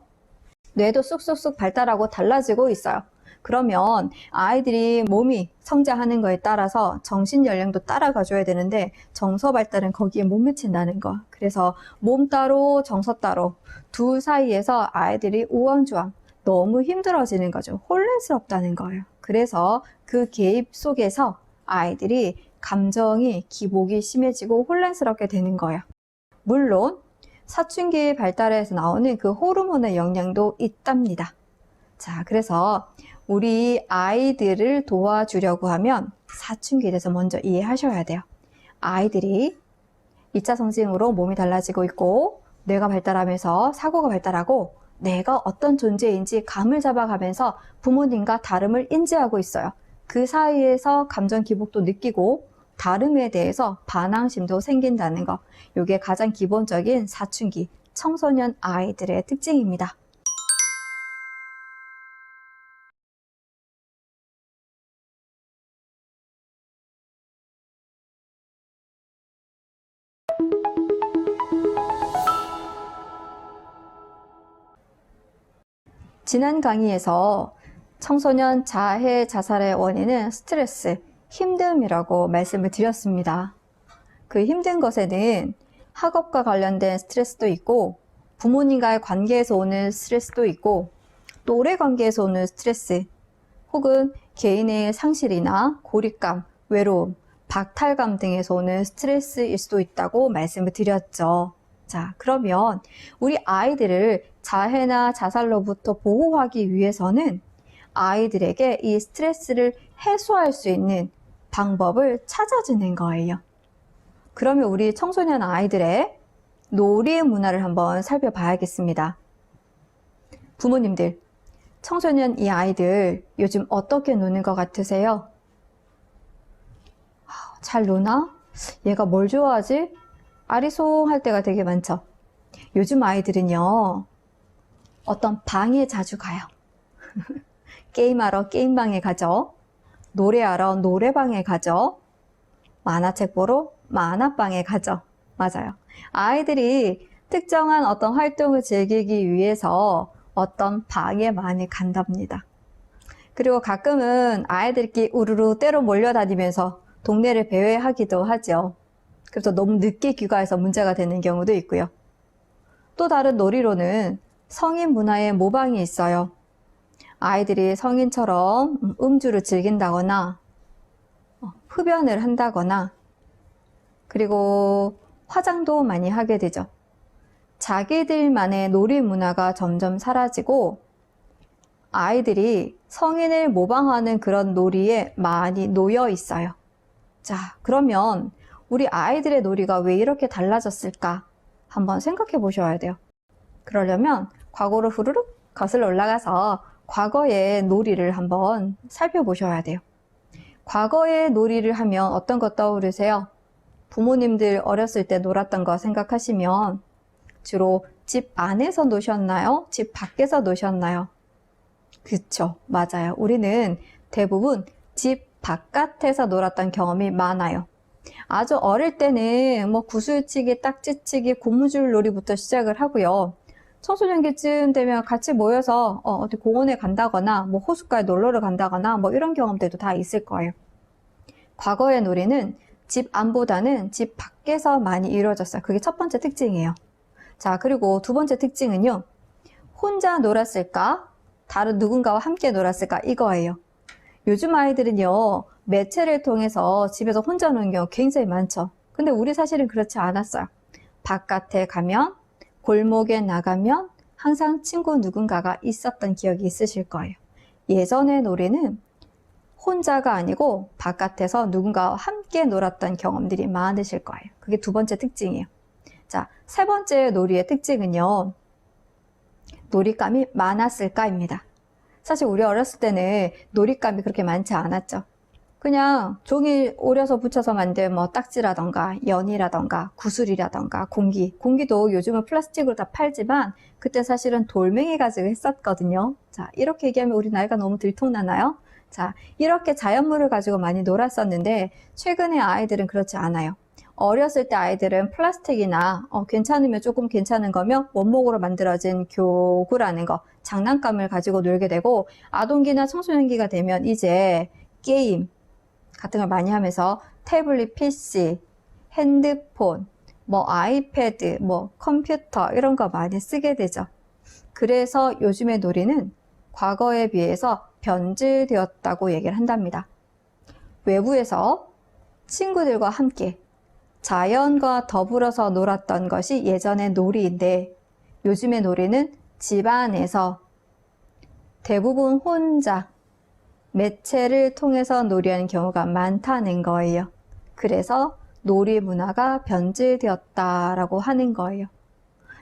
뇌도 쑥쑥쑥 발달하고 달라지고 있어요. 그러면 아이들이 몸이 성장하는 거에 따라서 정신 연령도 따라가 줘야 되는데 정서 발달은 거기에 못 미친다는 거. 그래서 몸 따로 정서 따로 둘 사이에서 아이들이 우왕좌왕 너무 힘들어지는 거죠. 혼란스럽다는 거예요. 그래서 그 개입 속에서 아이들이 감정이 기복이 심해지고 혼란스럽게 되는 거예요. 물론 사춘기 발달에서 나오는 그 호르몬의 영향도 있답니다. 자, 그래서 우리 아이들을 도와주려고 하면 사춘기에 대해서 먼저 이해하셔야 돼요. 아이들이 2차 성징으로 몸이 달라지고 있고, 뇌가 발달하면서 사고가 발달하고, 내가 어떤 존재인지 감을 잡아가면서 부모님과 다름을 인지하고 있어요. 그 사이에서 감정 기복도 느끼고 다름에 대해서 반항심도 생긴다는 거. 이게 가장 기본적인 사춘기 청소년 아이들의 특징입니다. 지난 강의에서 청소년 자해 자살의 원인은 스트레스, 힘듦이라고 말씀을 드렸습니다. 그 힘든 것에는 학업과 관련된 스트레스도 있고, 부모님과의 관계에서 오는 스트레스도 있고, 또 오래 관계에서 오는 스트레스, 혹은 개인의 상실이나 고립감, 외로움, 박탈감 등에서 오는 스트레스일 수도 있다고 말씀을 드렸죠. 자, 그러면 우리 아이들을 자해나 자살로부터 보호하기 위해서는 아이들에게 이 스트레스를 해소할 수 있는 방법을 찾아주는 거예요. 그러면 우리 청소년 아이들의 놀이 문화를 한번 살펴봐야겠습니다. 부모님들, 청소년 이 아이들 요즘 어떻게 노는 것 같으세요? 잘 노나? 얘가 뭘 좋아하지? 아리송할 때가 되게 많죠. 요즘 아이들은요, 어떤 방에 자주 가요. 게임하러 게임방에 가죠. 노래하러 노래방에 가죠. 만화책 보러 만화방에 가죠. 맞아요. 아이들이 특정한 어떤 활동을 즐기기 위해서 어떤 방에 많이 간답니다. 그리고 가끔은 아이들끼리 우르르 때로 몰려다니면서 동네를 배회하기도 하죠. 그래서 너무 늦게 귀가해서 문제가 되는 경우도 있고요. 또 다른 놀이로는 성인 문화의 모방이 있어요. 아이들이 성인처럼 음주를 즐긴다거나 흡연을 한다거나, 그리고 화장도 많이 하게 되죠. 자기들만의 놀이 문화가 점점 사라지고 아이들이 성인을 모방하는 그런 놀이에 많이 놓여 있어요. 자, 그러면 우리 아이들의 놀이가 왜 이렇게 달라졌을까? 한번 생각해 보셔야 돼요. 그러려면 과거로 후루룩 거슬러 올라가서 과거의 놀이를 한번 살펴보셔야 돼요. 과거의 놀이를 하면 어떤 거 떠오르세요? 부모님들 어렸을 때 놀았던 거 생각하시면 주로 집 안에서 노셨나요? 집 밖에서 노셨나요? 그쵸, 맞아요. 우리는 대부분 집 바깥에서 놀았던 경험이 많아요. 아주 어릴 때는 뭐 구슬치기, 딱지치기, 고무줄 놀이부터 시작을 하고요. 청소년기쯤 되면 같이 모여서 어디 공원에 간다거나 뭐 호숫가에 놀러를 간다거나 뭐 이런 경험들도 다 있을 거예요. 과거의 놀이는 집 안보다는 집 밖에서 많이 이루어졌어요. 그게 첫 번째 특징이에요. 자, 그리고 두 번째 특징은요. 혼자 놀았을까? 다른 누군가와 함께 놀았을까? 이거예요. 요즘 아이들은요, 매체를 통해서 집에서 혼자 노는 경우 굉장히 많죠. 근데 우리 사실은 그렇지 않았어요. 바깥에 가면, 골목에 나가면 항상 친구 누군가가 있었던 기억이 있으실 거예요. 예전의 놀이는 혼자가 아니고 바깥에서 누군가와 함께 놀았던 경험들이 많으실 거예요. 그게 두 번째 특징이에요. 자, 세 번째 놀이의 특징은요. 놀잇감이 많았을까입니다. 사실 우리 어렸을 때는 놀잇감이 그렇게 많지 않았죠. 그냥 종이 오려서 붙여서 만든 뭐 딱지라던가 연이라던가 구슬이라던가 공기도 요즘은 플라스틱으로 다 팔지만 그때 사실은 돌멩이 가지고 했었거든요. 자, 이렇게 얘기하면 우리 나이가 너무 들통나나요? 자, 이렇게 자연물을 가지고 많이 놀았었는데 최근의 아이들은 그렇지 않아요. 어렸을 때 아이들은 플라스틱이나 괜찮으면 조금 괜찮은 거면 원목으로 만들어진 교구라는 거, 장난감을 가지고 놀게 되고 아동기나 청소년기가 되면 이제 게임 같은 걸 많이 하면서 태블릿 PC, 핸드폰, 뭐 아이패드, 뭐 컴퓨터 이런 거 많이 쓰게 되죠. 그래서 요즘의 놀이는 과거에 비해서 변질되었다고 얘기를 한답니다. 외부에서 친구들과 함께 자연과 더불어서 놀았던 것이 예전의 놀이인데 요즘의 놀이는 집안에서 대부분 혼자 매체를 통해서 놀이하는 경우가 많다는 거예요. 그래서 놀이 문화가 변질되었다라고 하는 거예요.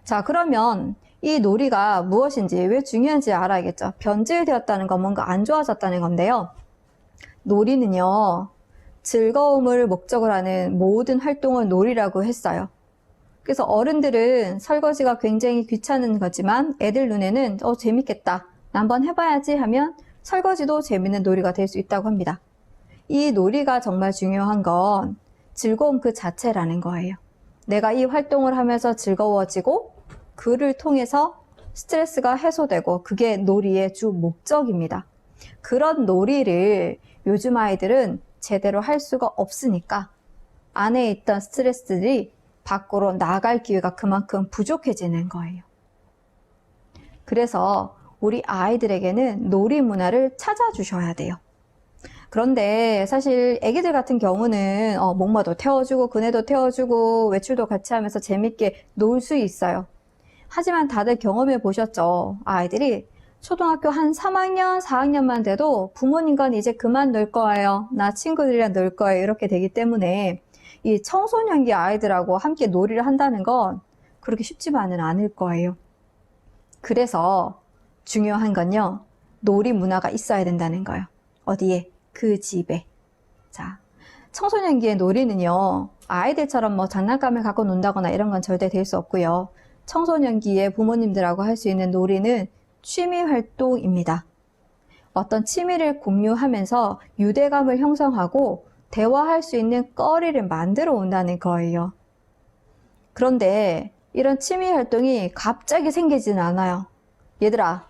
자, 그러면 이 놀이가 무엇인지 왜 중요한지 알아야겠죠. 변질되었다는 건 뭔가 안 좋아졌다는 건데요. 놀이는요, 즐거움을 목적으로 하는 모든 활동을 놀이라고 했어요. 그래서 어른들은 설거지가 굉장히 귀찮은 거지만 애들 눈에는 재밌겠다, 나 한번 해봐야지 하면 설거지도 재밌는 놀이가 될 수 있다고 합니다. 이 놀이가 정말 중요한 건 즐거움 그 자체라는 거예요. 내가 이 활동을 하면서 즐거워지고 그를 통해서 스트레스가 해소되고 그게 놀이의 주 목적입니다. 그런 놀이를 요즘 아이들은 제대로 할 수가 없으니까 안에 있던 스트레스들이 밖으로 나갈 기회가 그만큼 부족해지는 거예요. 그래서 우리 아이들에게는 놀이 문화를 찾아주셔야 돼요. 그런데 사실 애기들 같은 경우는 목마도 태워주고 그네도 태워주고 외출도 같이 하면서 재밌게 놀 수 있어요. 하지만 다들 경험해 보셨죠? 아이들이 초등학교 한 3학년, 4학년만 돼도 부모님과는 이제 그만 놀 거예요. 나 친구들이랑 놀 거예요. 이렇게 되기 때문에 이 청소년기 아이들하고 함께 놀이를 한다는 건 그렇게 쉽지만은 않을 거예요. 그래서 중요한 건요, 놀이 문화가 있어야 된다는 거예요. 어디에? 그 집에. 자, 청소년기의 놀이는요, 아이들처럼 뭐 장난감을 갖고 논다거나 이런 건 절대 될 수 없고요. 청소년기에 부모님들하고 할 수 있는 놀이는 취미 활동입니다. 어떤 취미를 공유하면서 유대감을 형성하고 대화할 수 있는 거리를 만들어 온다는 거예요. 그런데 이런 취미 활동이 갑자기 생기지는 않아요. 얘들아,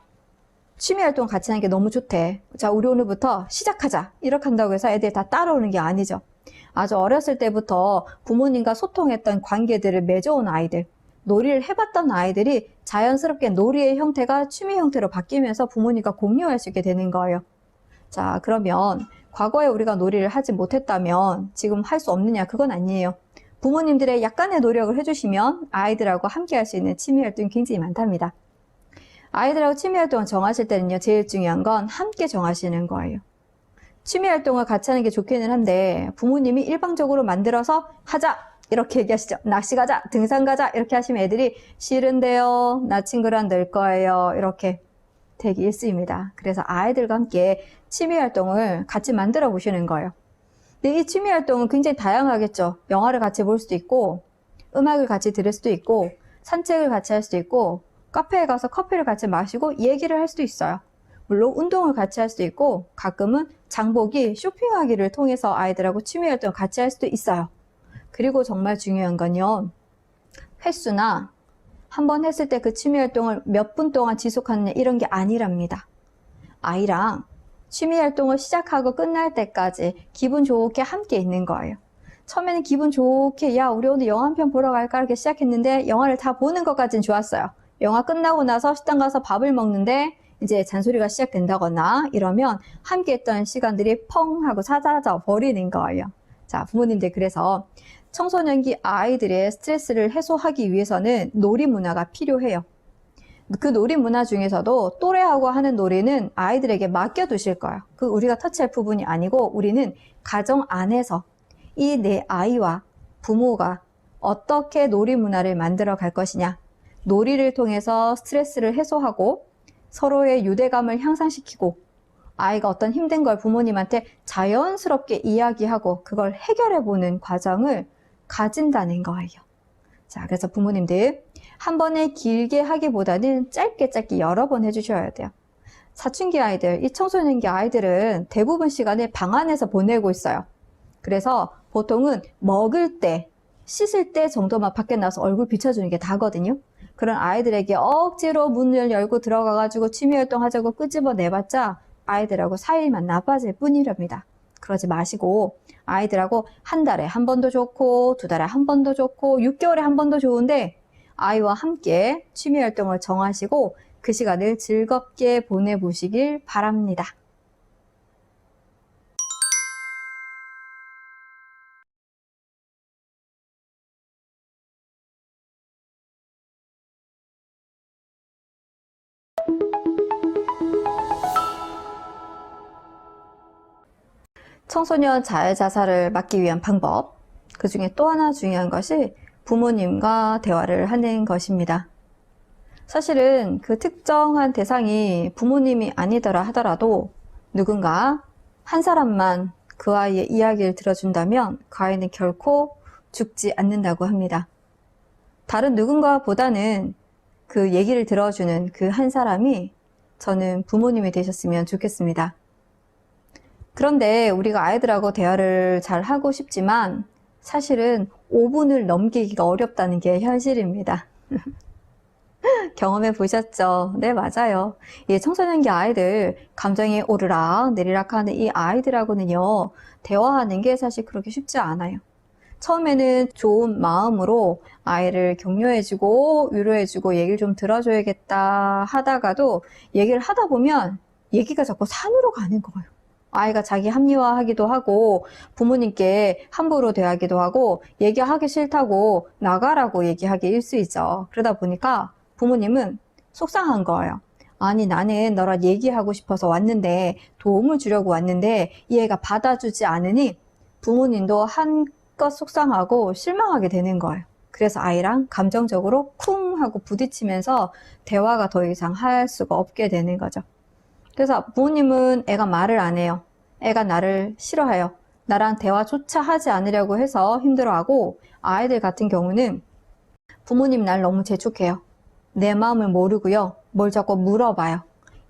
취미 활동 같이 하는 게 너무 좋대. 자, 우리 오늘부터 시작하자. 이렇게 한다고 해서 애들이 다 따라오는 게 아니죠. 아주 어렸을 때부터 부모님과 소통했던 관계들을 맺어온 아이들, 놀이를 해봤던 아이들이 자연스럽게 놀이의 형태가 취미 형태로 바뀌면서 부모님과 공유할 수 있게 되는 거예요. 자, 그러면 과거에 우리가 놀이를 하지 못했다면 지금 할 수 없느냐? 그건 아니에요. 부모님들의 약간의 노력을 해주시면 아이들하고 함께 할 수 있는 취미 활동이 굉장히 많답니다. 아이들하고 취미 활동을 정하실 때는요, 제일 중요한 건 함께 정하시는 거예요. 취미 활동을 같이 하는 게 좋기는 한데 부모님이 일방적으로 만들어서 하자! 이렇게 얘기하시죠. 낚시 가자, 등산 가자 이렇게 하시면 애들이 싫은데요, 나 친구랑 놀 거예요, 이렇게 되기 일쑤입니다. 그래서 아이들과 함께 취미 활동을 같이 만들어 보시는 거예요. 근데 이 취미 활동은 굉장히 다양하겠죠. 영화를 같이 볼 수도 있고, 음악을 같이 들을 수도 있고, 산책을 같이 할 수도 있고, 카페에 가서 커피를 같이 마시고 얘기를 할 수도 있어요. 물론 운동을 같이 할 수도 있고, 가끔은 장보기, 쇼핑하기를 통해서 아이들하고 취미 활동을 같이 할 수도 있어요. 그리고 정말 중요한 건요, 횟수나 한번 했을 때 그 취미 활동을 몇 분 동안 지속하느냐 이런 게 아니랍니다. 아이랑 취미 활동을 시작하고 끝날 때까지 기분 좋게 함께 있는 거예요. 처음에는 기분 좋게 야 우리 오늘 영화 한 편 보러 갈까 이렇게 시작했는데 영화를 다 보는 것까지는 좋았어요. 영화 끝나고 나서 식당 가서 밥을 먹는데 이제 잔소리가 시작된다거나 이러면 함께 했던 시간들이 펑 하고 사라져 버리는 거예요. 자, 부모님들 그래서 청소년기 아이들의 스트레스를 해소하기 위해서는 놀이 문화가 필요해요. 그 놀이 문화 중에서도 또래하고 하는 놀이는 아이들에게 맡겨두실 거예요. 그 우리가 터치할 부분이 아니고 우리는 가정 안에서 이 내 아이와 부모가 어떻게 놀이 문화를 만들어 갈 것이냐. 놀이를 통해서 스트레스를 해소하고 서로의 유대감을 향상시키고 아이가 어떤 힘든 걸 부모님한테 자연스럽게 이야기하고 그걸 해결해보는 과정을 가진다는 거예요. 자, 그래서 부모님들 한 번에 길게 하기보다는 짧게 여러 번 해주셔야 돼요. 사춘기 아이들, 이 청소년기 아이들은 대부분 시간을 방 안에서 보내고 있어요. 그래서 보통은 먹을 때, 씻을 때 정도만 밖에 나와서 얼굴 비춰주는 게 다거든요. 그런 아이들에게 억지로 문을 열고 들어가가지고 취미활동 하자고 끄집어내봤자 아이들하고 사이만 나빠질 뿐이랍니다. 그러지 마시고 아이들하고 한 달에 한 번도 좋고 2달에 한 번도 좋고 6개월에 한 번도 좋은데 아이와 함께 취미활동을 정하시고 그 시간을 즐겁게 보내보시길 바랍니다. 청소년 자해자살을 막기 위한 방법, 그 중에 또 하나 중요한 것이 부모님과 대화를 하는 것입니다. 사실은 그 특정한 대상이 부모님이 아니더라 하더라도 누군가 한 사람만 그 아이의 이야기를 들어준다면 그 아이는 결코 죽지 않는다고 합니다. 다른 누군가보다는 그 얘기를 들어주는 그 한 사람이 저는 부모님이 되셨으면 좋겠습니다. 그런데 우리가 아이들하고 대화를 잘 하고 싶지만 사실은 5분을 넘기기가 어렵다는 게 현실입니다. 경험해 보셨죠? 네, 맞아요. 이 청소년기 아이들, 감정이 오르락 내리락 하는 이 아이들하고는요, 대화하는 게 사실 그렇게 쉽지 않아요. 처음에는 좋은 마음으로 아이를 격려해주고 위로해주고 얘기를 좀 들어줘야겠다 하다가도 얘기를 하다 보면 얘기가 자꾸 산으로 가는 거예요. 아이가 자기 합리화하기도 하고 부모님께 함부로 대하기도 하고 얘기하기 싫다고 나가라고 얘기하기 일쑤이죠. 그러다 보니까 부모님은 속상한 거예요. 아니 나는 너랑 얘기하고 싶어서 왔는데 도움을 주려고 왔는데 이 애가 받아주지 않으니 부모님도 한껏 속상하고 실망하게 되는 거예요. 그래서 아이랑 감정적으로 쿵 하고 부딪히면서 대화가 더 이상 할 수가 없게 되는 거죠. 그래서 부모님은 애가 말을 안 해요. 애가 나를 싫어해요. 나랑 대화조차 하지 않으려고 해서 힘들어하고 아이들 같은 경우는 부모님 날 너무 재촉해요. 내 마음을 모르고요. 뭘 자꾸 물어봐요.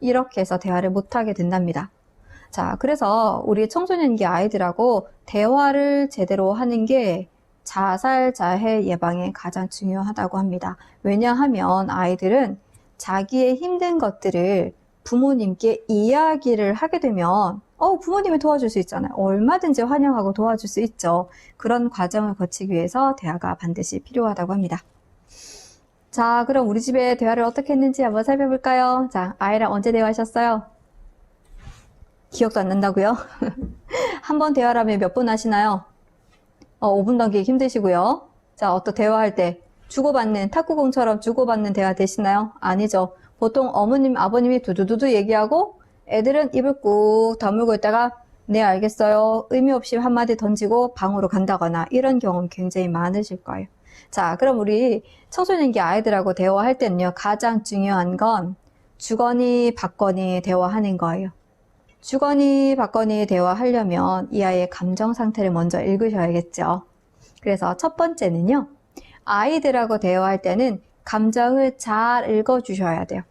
이렇게 해서 대화를 못하게 된답니다. 자, 그래서 우리 청소년기 아이들하고 대화를 제대로 하는 게 자살, 자해 예방에 가장 중요하다고 합니다. 왜냐하면 아이들은 자기의 힘든 것들을 부모님께 이야기를 하게 되면 부모님이 도와줄 수 있잖아요. 얼마든지 환영하고 도와줄 수 있죠. 그런 과정을 거치기 위해서 대화가 반드시 필요하다고 합니다. 자, 그럼 우리 집에 대화를 어떻게 했는지 한번 살펴볼까요? 자, 아이랑 언제 대화하셨어요? 기억도 안 난다고요? 한번 대화를 하면 몇 분 하시나요? 5분 넘기기 힘드시고요. 자, 어떤 대화할 때 주고받는 탁구공처럼 주고받는 대화 되시나요? 아니죠. 보통 어머님, 아버님이 두두두두 얘기하고 애들은 입을 꾹 다물고 있다가 네 알겠어요. 의미 없이 한마디 던지고 방으로 간다거나 이런 경험 굉장히 많으실 거예요. 자, 그럼 우리 청소년기 아이들하고 대화할 때는요. 가장 중요한 건 주거니 받거니 대화하는 거예요. 주거니 받거니 대화하려면 이 아이의 감정 상태를 먼저 읽으셔야겠죠. 그래서 첫 번째는요. 아이들하고 대화할 때는 감정을 잘 읽어주셔야 돼요.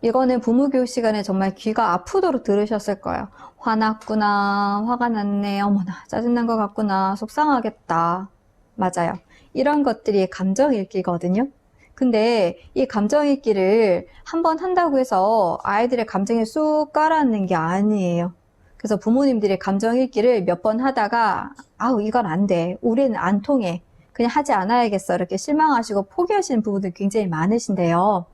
이거는 부모 교육 시간에 정말 귀가 아프도록 들으셨을 거예요. 화났구나, 화가 났네, 어머나, 짜증난 것 같구나, 속상하겠다. 맞아요. 이런 것들이 감정 읽기거든요. 근데 이 감정 읽기를 한번 한다고 해서 아이들의 감정에 쑥 깔아앉는 게 아니에요. 그래서 부모님들이 감정 읽기를 몇 번 하다가 아우 이건 안 돼. 우리는 안 통해. 그냥 하지 않아야겠어. 이렇게 실망하시고 포기하시는 부분들 굉장히 많으신데요.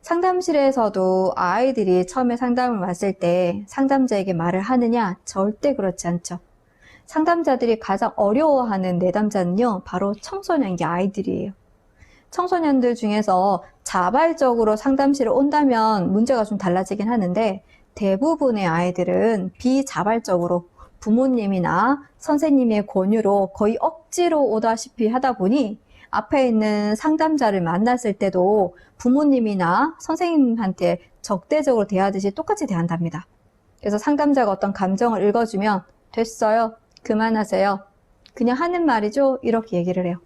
상담실에서도 아이들이 처음에 상담을 왔을 때 상담자에게 말을 하느냐? 절대 그렇지 않죠. 상담자들이 가장 어려워하는 내담자는요, 바로 청소년기 아이들이에요. 청소년들 중에서 자발적으로 상담실에 온다면 문제가 좀 달라지긴 하는데, 대부분의 아이들은 비자발적으로 부모님이나 선생님의 권유로 거의 억지로 오다시피 하다 보니 앞에 있는 상담자를 만났을 때도 부모님이나 선생님한테 적대적으로 대하듯이 똑같이 대한답니다. 그래서 상담자가 어떤 감정을 읽어주면 됐어요, 그만하세요, 그냥 하는 말이죠, 이렇게 얘기를 해요.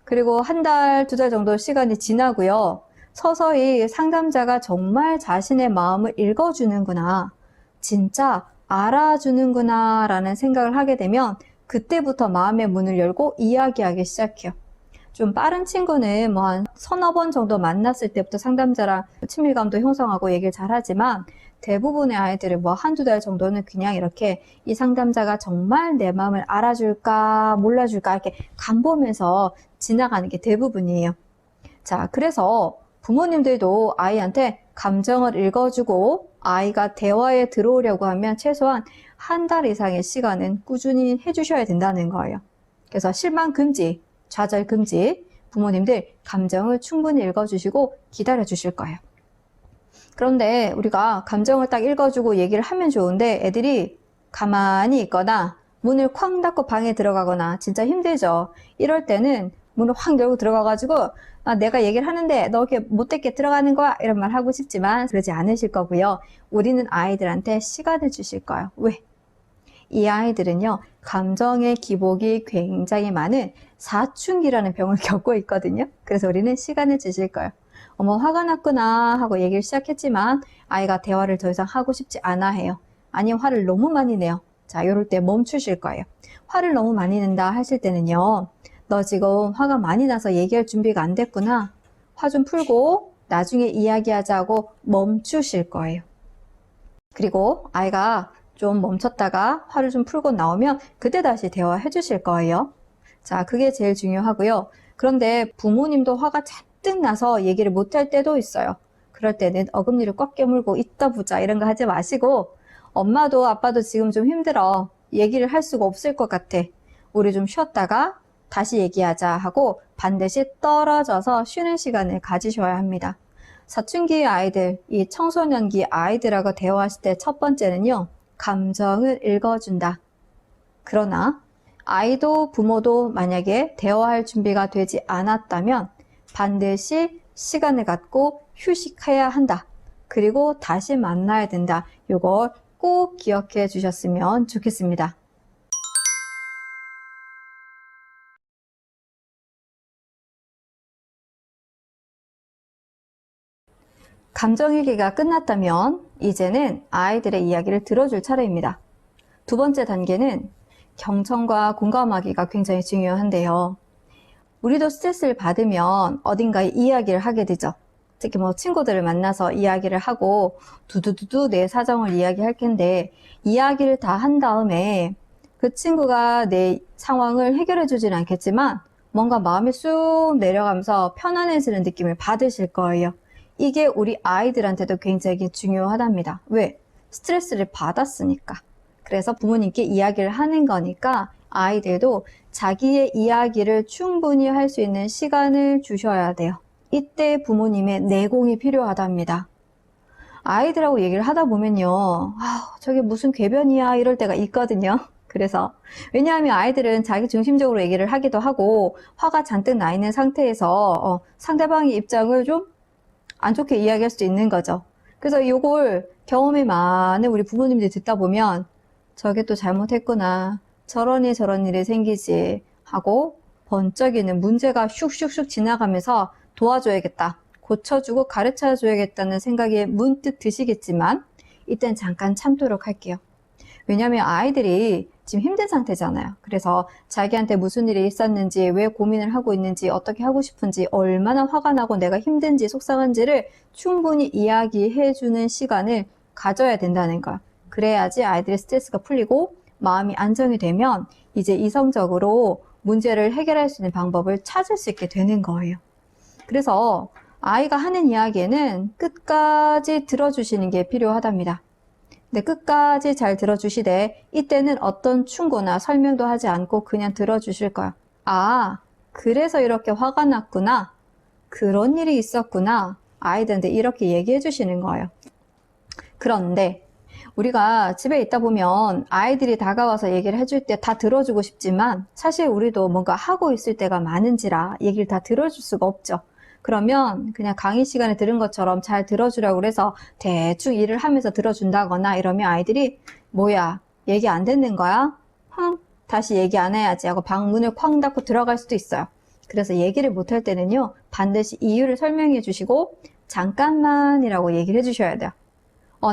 그리고 한 달, 두 달 정도 시간이 지나고요. 서서히 상담자가 정말 자신의 마음을 읽어주는구나, 진짜 알아주는구나 라는 생각을 하게 되면 그때부터 마음의 문을 열고 이야기하기 시작해요. 좀 빠른 친구는 뭐 한 서너 번 정도 만났을 때부터 상담자랑 친밀감도 형성하고 얘기를 잘 하지만, 대부분의 아이들은 뭐 한두 달 정도는 그냥 이렇게 이 상담자가 정말 내 마음을 알아줄까 몰라줄까 이렇게 간보면서 지나가는 게 대부분이에요. 자, 그래서 부모님들도 아이한테 감정을 읽어주고 아이가 대화에 들어오려고 하면 최소한 한 달 이상의 시간은 꾸준히 해주셔야 된다는 거예요. 그래서 실망 금지, 좌절 금지, 부모님들 감정을 충분히 읽어주시고 기다려 주실 거예요. 그런데 우리가 감정을 딱 읽어주고 얘기를 하면 좋은데 애들이 가만히 있거나 문을 쾅 닫고 방에 들어가거나 진짜 힘들죠. 이럴 때는 문을 확 열고 들어가가지고 내가 얘기를 하는데 너 이렇게 못되게 들어가는 거야, 이런 말 하고 싶지만 그러지 않으실 거고요. 우리는 아이들한테 시간을 주실 거예요. 왜? 이 아이들은요, 감정의 기복이 굉장히 많은 사춘기라는 병을 겪고 있거든요. 그래서 우리는 시간을 주실 거예요. 어머, 화가 났구나 하고 얘기를 시작했지만 아이가 대화를 더 이상 하고 싶지 않아 해요. 아니면 화를 너무 많이 내요. 자, 이럴 때 멈추실 거예요. 화를 너무 많이 낸다 하실 때는요, 너 지금 화가 많이 나서 얘기할 준비가 안 됐구나, 화 좀 풀고 나중에 이야기하자고 멈추실 거예요. 그리고 아이가 좀 멈췄다가 화를 좀 풀고 나오면 그때 다시 대화해 주실 거예요. 자, 그게 제일 중요하고요. 그런데 부모님도 화가 잔뜩 나서 얘기를 못할 때도 있어요. 그럴 때는 어금니를 꽉 깨물고 있다 보자 이런 거 하지 마시고, 엄마도 아빠도 지금 좀 힘들어, 얘기를 할 수가 없을 것 같아, 우리 좀 쉬었다가 다시 얘기하자 하고 반드시 떨어져서 쉬는 시간을 가지셔야 합니다. 사춘기 아이들, 이 청소년기 아이들하고 대화하실 때 첫 번째는요, 감정을 읽어준다. 그러나 아이도 부모도 만약에 대화할 준비가 되지 않았다면 반드시 시간을 갖고 휴식해야 한다. 그리고 다시 만나야 된다. 이걸 꼭 기억해 주셨으면 좋겠습니다. 감정일기가 끝났다면 이제는 아이들의 이야기를 들어줄 차례입니다. 두 번째 단계는 경청과 공감하기가 굉장히 중요한데요. 우리도 스트레스를 받으면 어딘가에 이야기를 하게 되죠. 특히 뭐 친구들을 만나서 이야기를 하고 두두두두 내 사정을 이야기할 텐데, 이야기를 다 한 다음에 그 친구가 내 상황을 해결해 주진 않겠지만 뭔가 마음이 쑥 내려가면서 편안해지는 느낌을 받으실 거예요. 이게 우리 아이들한테도 굉장히 중요하답니다. 왜? 스트레스를 받았으니까. 그래서 부모님께 이야기를 하는 거니까 아이들도 자기의 이야기를 충분히 할 수 있는 시간을 주셔야 돼요. 이때 부모님의 내공이 필요하답니다. 아이들하고 얘기를 하다 보면요, 저게 무슨 궤변이야 이럴 때가 있거든요. 그래서 왜냐하면 아이들은 자기 중심적으로 얘기를 하기도 하고 화가 잔뜩 나 있는 상태에서 상대방의 입장을 좀 안 좋게 이야기할 수도 있는 거죠. 그래서 이걸 경험이 많은 우리 부모님들이 듣다 보면 저게 또 잘못했구나, 저런 일이 생기지 하고 번쩍이는 문제가 슉슉슉 지나가면서 도와줘야겠다, 고쳐주고 가르쳐줘야겠다는 생각이 문득 드시겠지만 이땐 잠깐 참도록 할게요. 왜냐하면 아이들이 지금 힘든 상태잖아요. 그래서 자기한테 무슨 일이 있었는지, 왜 고민을 하고 있는지, 어떻게 하고 싶은지, 얼마나 화가 나고 내가 힘든지, 속상한지를 충분히 이야기해주는 시간을 가져야 된다는 거예요. 그래야지 아이들의 스트레스가 풀리고 마음이 안정이 되면 이제 이성적으로 문제를 해결할 수 있는 방법을 찾을 수 있게 되는 거예요. 그래서 아이가 하는 이야기에는 끝까지 들어주시는 게 필요하답니다. 네, 끝까지 잘 들어주시되 이때는 어떤 충고나 설명도 하지 않고 그냥 들어주실 거야. 아, 그래서 이렇게 화가 났구나. 그런 일이 있었구나. 아이들한테 이렇게 얘기해 주시는 거예요. 그런데 우리가 집에 있다 보면 아이들이 다가와서 얘기를 해줄 때 다 들어주고 싶지만 사실 우리도 뭔가 하고 있을 때가 많은지라 얘기를 다 들어줄 수가 없죠. 그러면 그냥 강의 시간에 들은 것처럼 잘 들어주라고 그래서 대충 일을 하면서 들어준다거나 이러면 아이들이 뭐야, 얘기 안 듣는 거야? 다시 얘기 안 해야지 하고 방문을 쾅 닫고 들어갈 수도 있어요. 그래서 얘기를 못할 때는요, 반드시 이유를 설명해 주시고 잠깐만이라고 얘기를 해주셔야 돼요.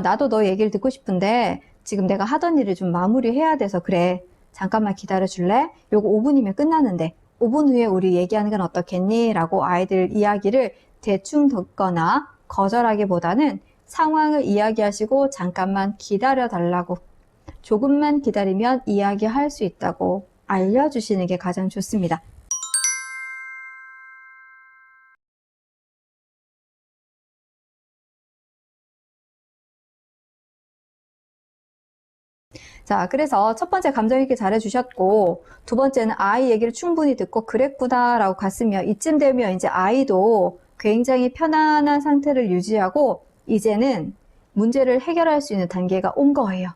나도 너 얘기를 듣고 싶은데 지금 내가 하던 일을 좀 마무리해야 돼서 그래. 잠깐만 기다려 줄래? 요거 5분이면 끝나는데 5분 후에 우리 얘기하는 건 어떻겠니? 라고 아이들 이야기를 대충 듣거나 거절하기보다는 상황을 이야기하시고 잠깐만 기다려 달라고, 조금만 기다리면 이야기할 수 있다고 알려주시는 게 가장 좋습니다. 자, 그래서 첫 번째 감정 있게 잘해주셨고, 두 번째는 아이 얘기를 충분히 듣고 그랬구나 라고 갔으면 이쯤 되면 이제 아이도 굉장히 편안한 상태를 유지하고 이제는 문제를 해결할 수 있는 단계가 온 거예요.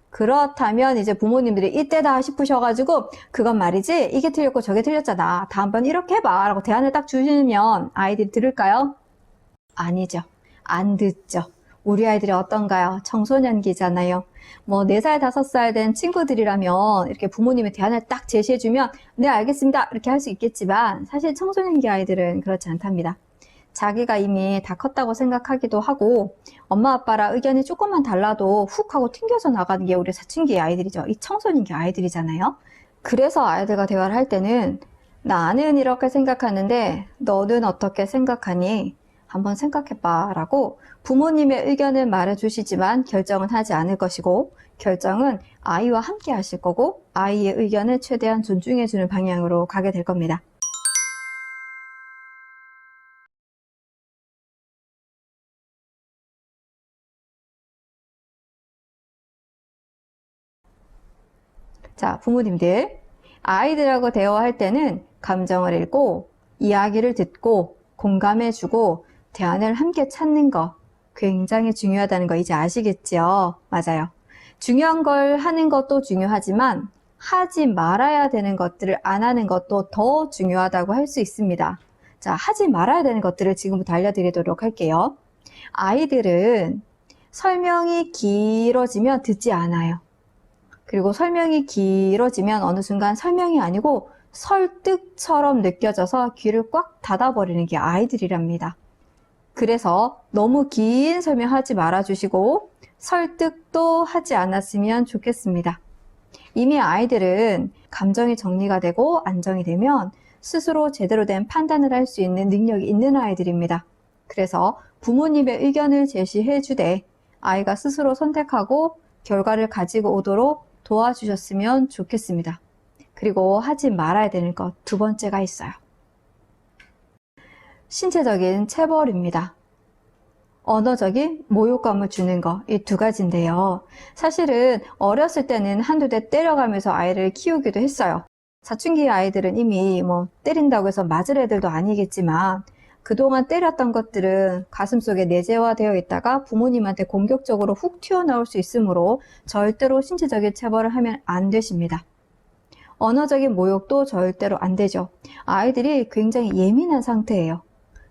그렇다면 이제 부모님들이 이때다 싶으셔가지고 그건 말이지 이게 틀렸고 저게 틀렸잖아, 다음번 이렇게 해봐 라고 대안을 딱 주시면 아이들이 들을까요? 아니죠. 안 듣죠. 우리 아이들이 어떤가요? 청소년기잖아요. 뭐 4살, 5살 된 친구들이라면 이렇게 부모님의 대안을 딱 제시해주면 네, 알겠습니다 이렇게 할 수 있겠지만 사실 청소년기 아이들은 그렇지 않답니다. 자기가 이미 다 컸다고 생각하기도 하고 엄마 아빠랑 의견이 조금만 달라도 훅 하고 튕겨서 나가는 게 우리 사춘기 아이들이죠. 이 청소년기 아이들이잖아요. 그래서 아이들과 대화를 할 때는 나는 이렇게 생각하는데 너는 어떻게 생각하니? 한번 생각해봐 라고 부모님의 의견을 말해주시지만 결정은 하지 않을 것이고, 결정은 아이와 함께 하실 거고 아이의 의견을 최대한 존중해주는 방향으로 가게 될 겁니다. 자, 부모님들, 아이들하고 대화할 때는 감정을 읽고 이야기를 듣고 공감해주고 대안을 함께 찾는 거 굉장히 중요하다는 거 이제 아시겠죠? 맞아요. 중요한 걸 하는 것도 중요하지만 하지 말아야 되는 것들을 안 하는 것도 더 중요하다고 할 수 있습니다. 자, 하지 말아야 되는 것들을 지금부터 알려드리도록 할게요. 아이들은 설명이 길어지면 듣지 않아요. 그리고 설명이 길어지면 어느 순간 설명이 아니고 설득처럼 느껴져서 귀를 꽉 닫아버리는 게 아이들이랍니다. 그래서 너무 긴 설명하지 말아주시고 설득도 하지 않았으면 좋겠습니다. 이미 아이들은 감정이 정리가 되고 안정이 되면 스스로 제대로 된 판단을 할 수 있는 능력이 있는 아이들입니다. 그래서 부모님의 의견을 제시해 주되 아이가 스스로 선택하고 결과를 가지고 오도록 도와주셨으면 좋겠습니다. 그리고 하지 말아야 되는 것 두 번째가 있어요. 신체적인 체벌입니다. 언어적인 모욕감을 주는 거, 이 두 가지인데요. 사실은 어렸을 때는 한두 대 때려가면서 아이를 키우기도 했어요. 사춘기 아이들은 이미 뭐 때린다고 해서 맞을 애들도 아니겠지만 그동안 때렸던 것들은 가슴속에 내재화되어 있다가 부모님한테 공격적으로 훅 튀어나올 수 있으므로 절대로 신체적인 체벌을 하면 안 되십니다. 언어적인 모욕도 절대로 안 되죠. 아이들이 굉장히 예민한 상태예요.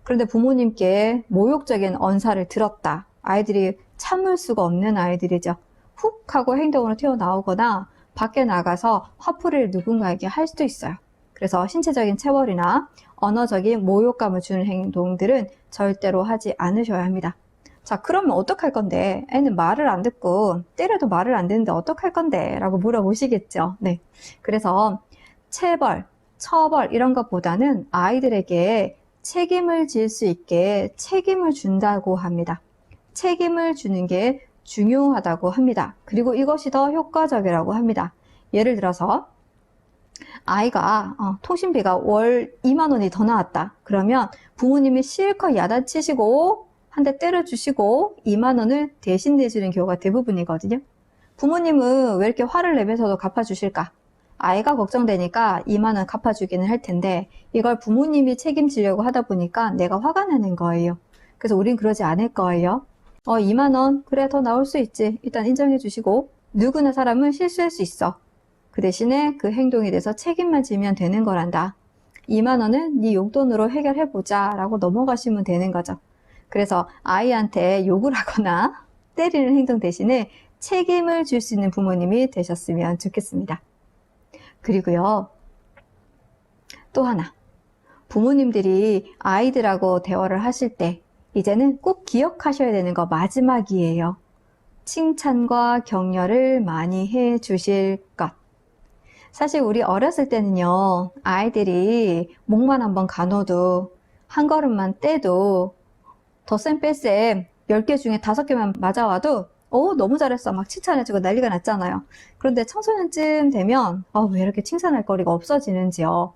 그런데 부모님께 모욕적인 언사를 들었다. 아이들이 참을 수가 없는 아이들이죠. 훅 하고 행동으로 튀어나오거나 밖에 나가서 화풀이를 누군가에게 할 수도 있어요. 그래서 신체적인 체벌이나 언어적인 모욕감을 주는 행동들은 절대로 하지 않으셔야 합니다. 자, 그러면 어떡할 건데? 애는 말을 안 듣고 때려도 말을 안 듣는데 어떡할 건데? 라고 물어보시겠죠. 네. 그래서 체벌, 처벌 이런 것보다는 아이들에게 책임을 질 수 있게 책임을 준다고 합니다. 책임을 주는 게 중요하다고 합니다. 그리고 이것이 더 효과적이라고 합니다. 예를 들어서 아이가 통신비가 월 2만 원이 더 나왔다. 그러면 부모님이 실컷 야단치시고 한 대 때려주시고 2만 원을 대신 내주는 경우가 대부분이거든요. 부모님은 왜 이렇게 화를 내면서도 갚아주실까? 아이가 걱정되니까 2만 원 갚아주기는 할 텐데 이걸 부모님이 책임지려고 하다 보니까 내가 화가 나는 거예요. 그래서 우린 그러지 않을 거예요. 2만 원 그래 더 나올 수 있지. 일단 인정해 주시고 누구나 사람은 실수할 수 있어. 그 대신에 그 행동에 대해서 책임만 지면 되는 거란다. 2만 원은 네 용돈으로 해결해보자 라고 넘어가시면 되는 거죠. 그래서 아이한테 욕을 하거나 때리는 행동 대신에 책임을 줄 수 있는 부모님이 되셨으면 좋겠습니다. 그리고요, 또 하나. 부모님들이 아이들하고 대화를 하실 때 이제는 꼭 기억하셔야 되는 거 마지막이에요. 칭찬과 격려를 많이 해 주실 것. 사실 우리 어렸을 때는요, 아이들이 목만 한번 가눠도 한 걸음만 떼도 덧셈 뺄셈 10개 중에 5개만 맞아와도 너무 잘했어 막 칭찬해주고 난리가 났잖아요. 그런데 청소년쯤 되면 왜 이렇게 칭찬할 거리가 없어지는지요.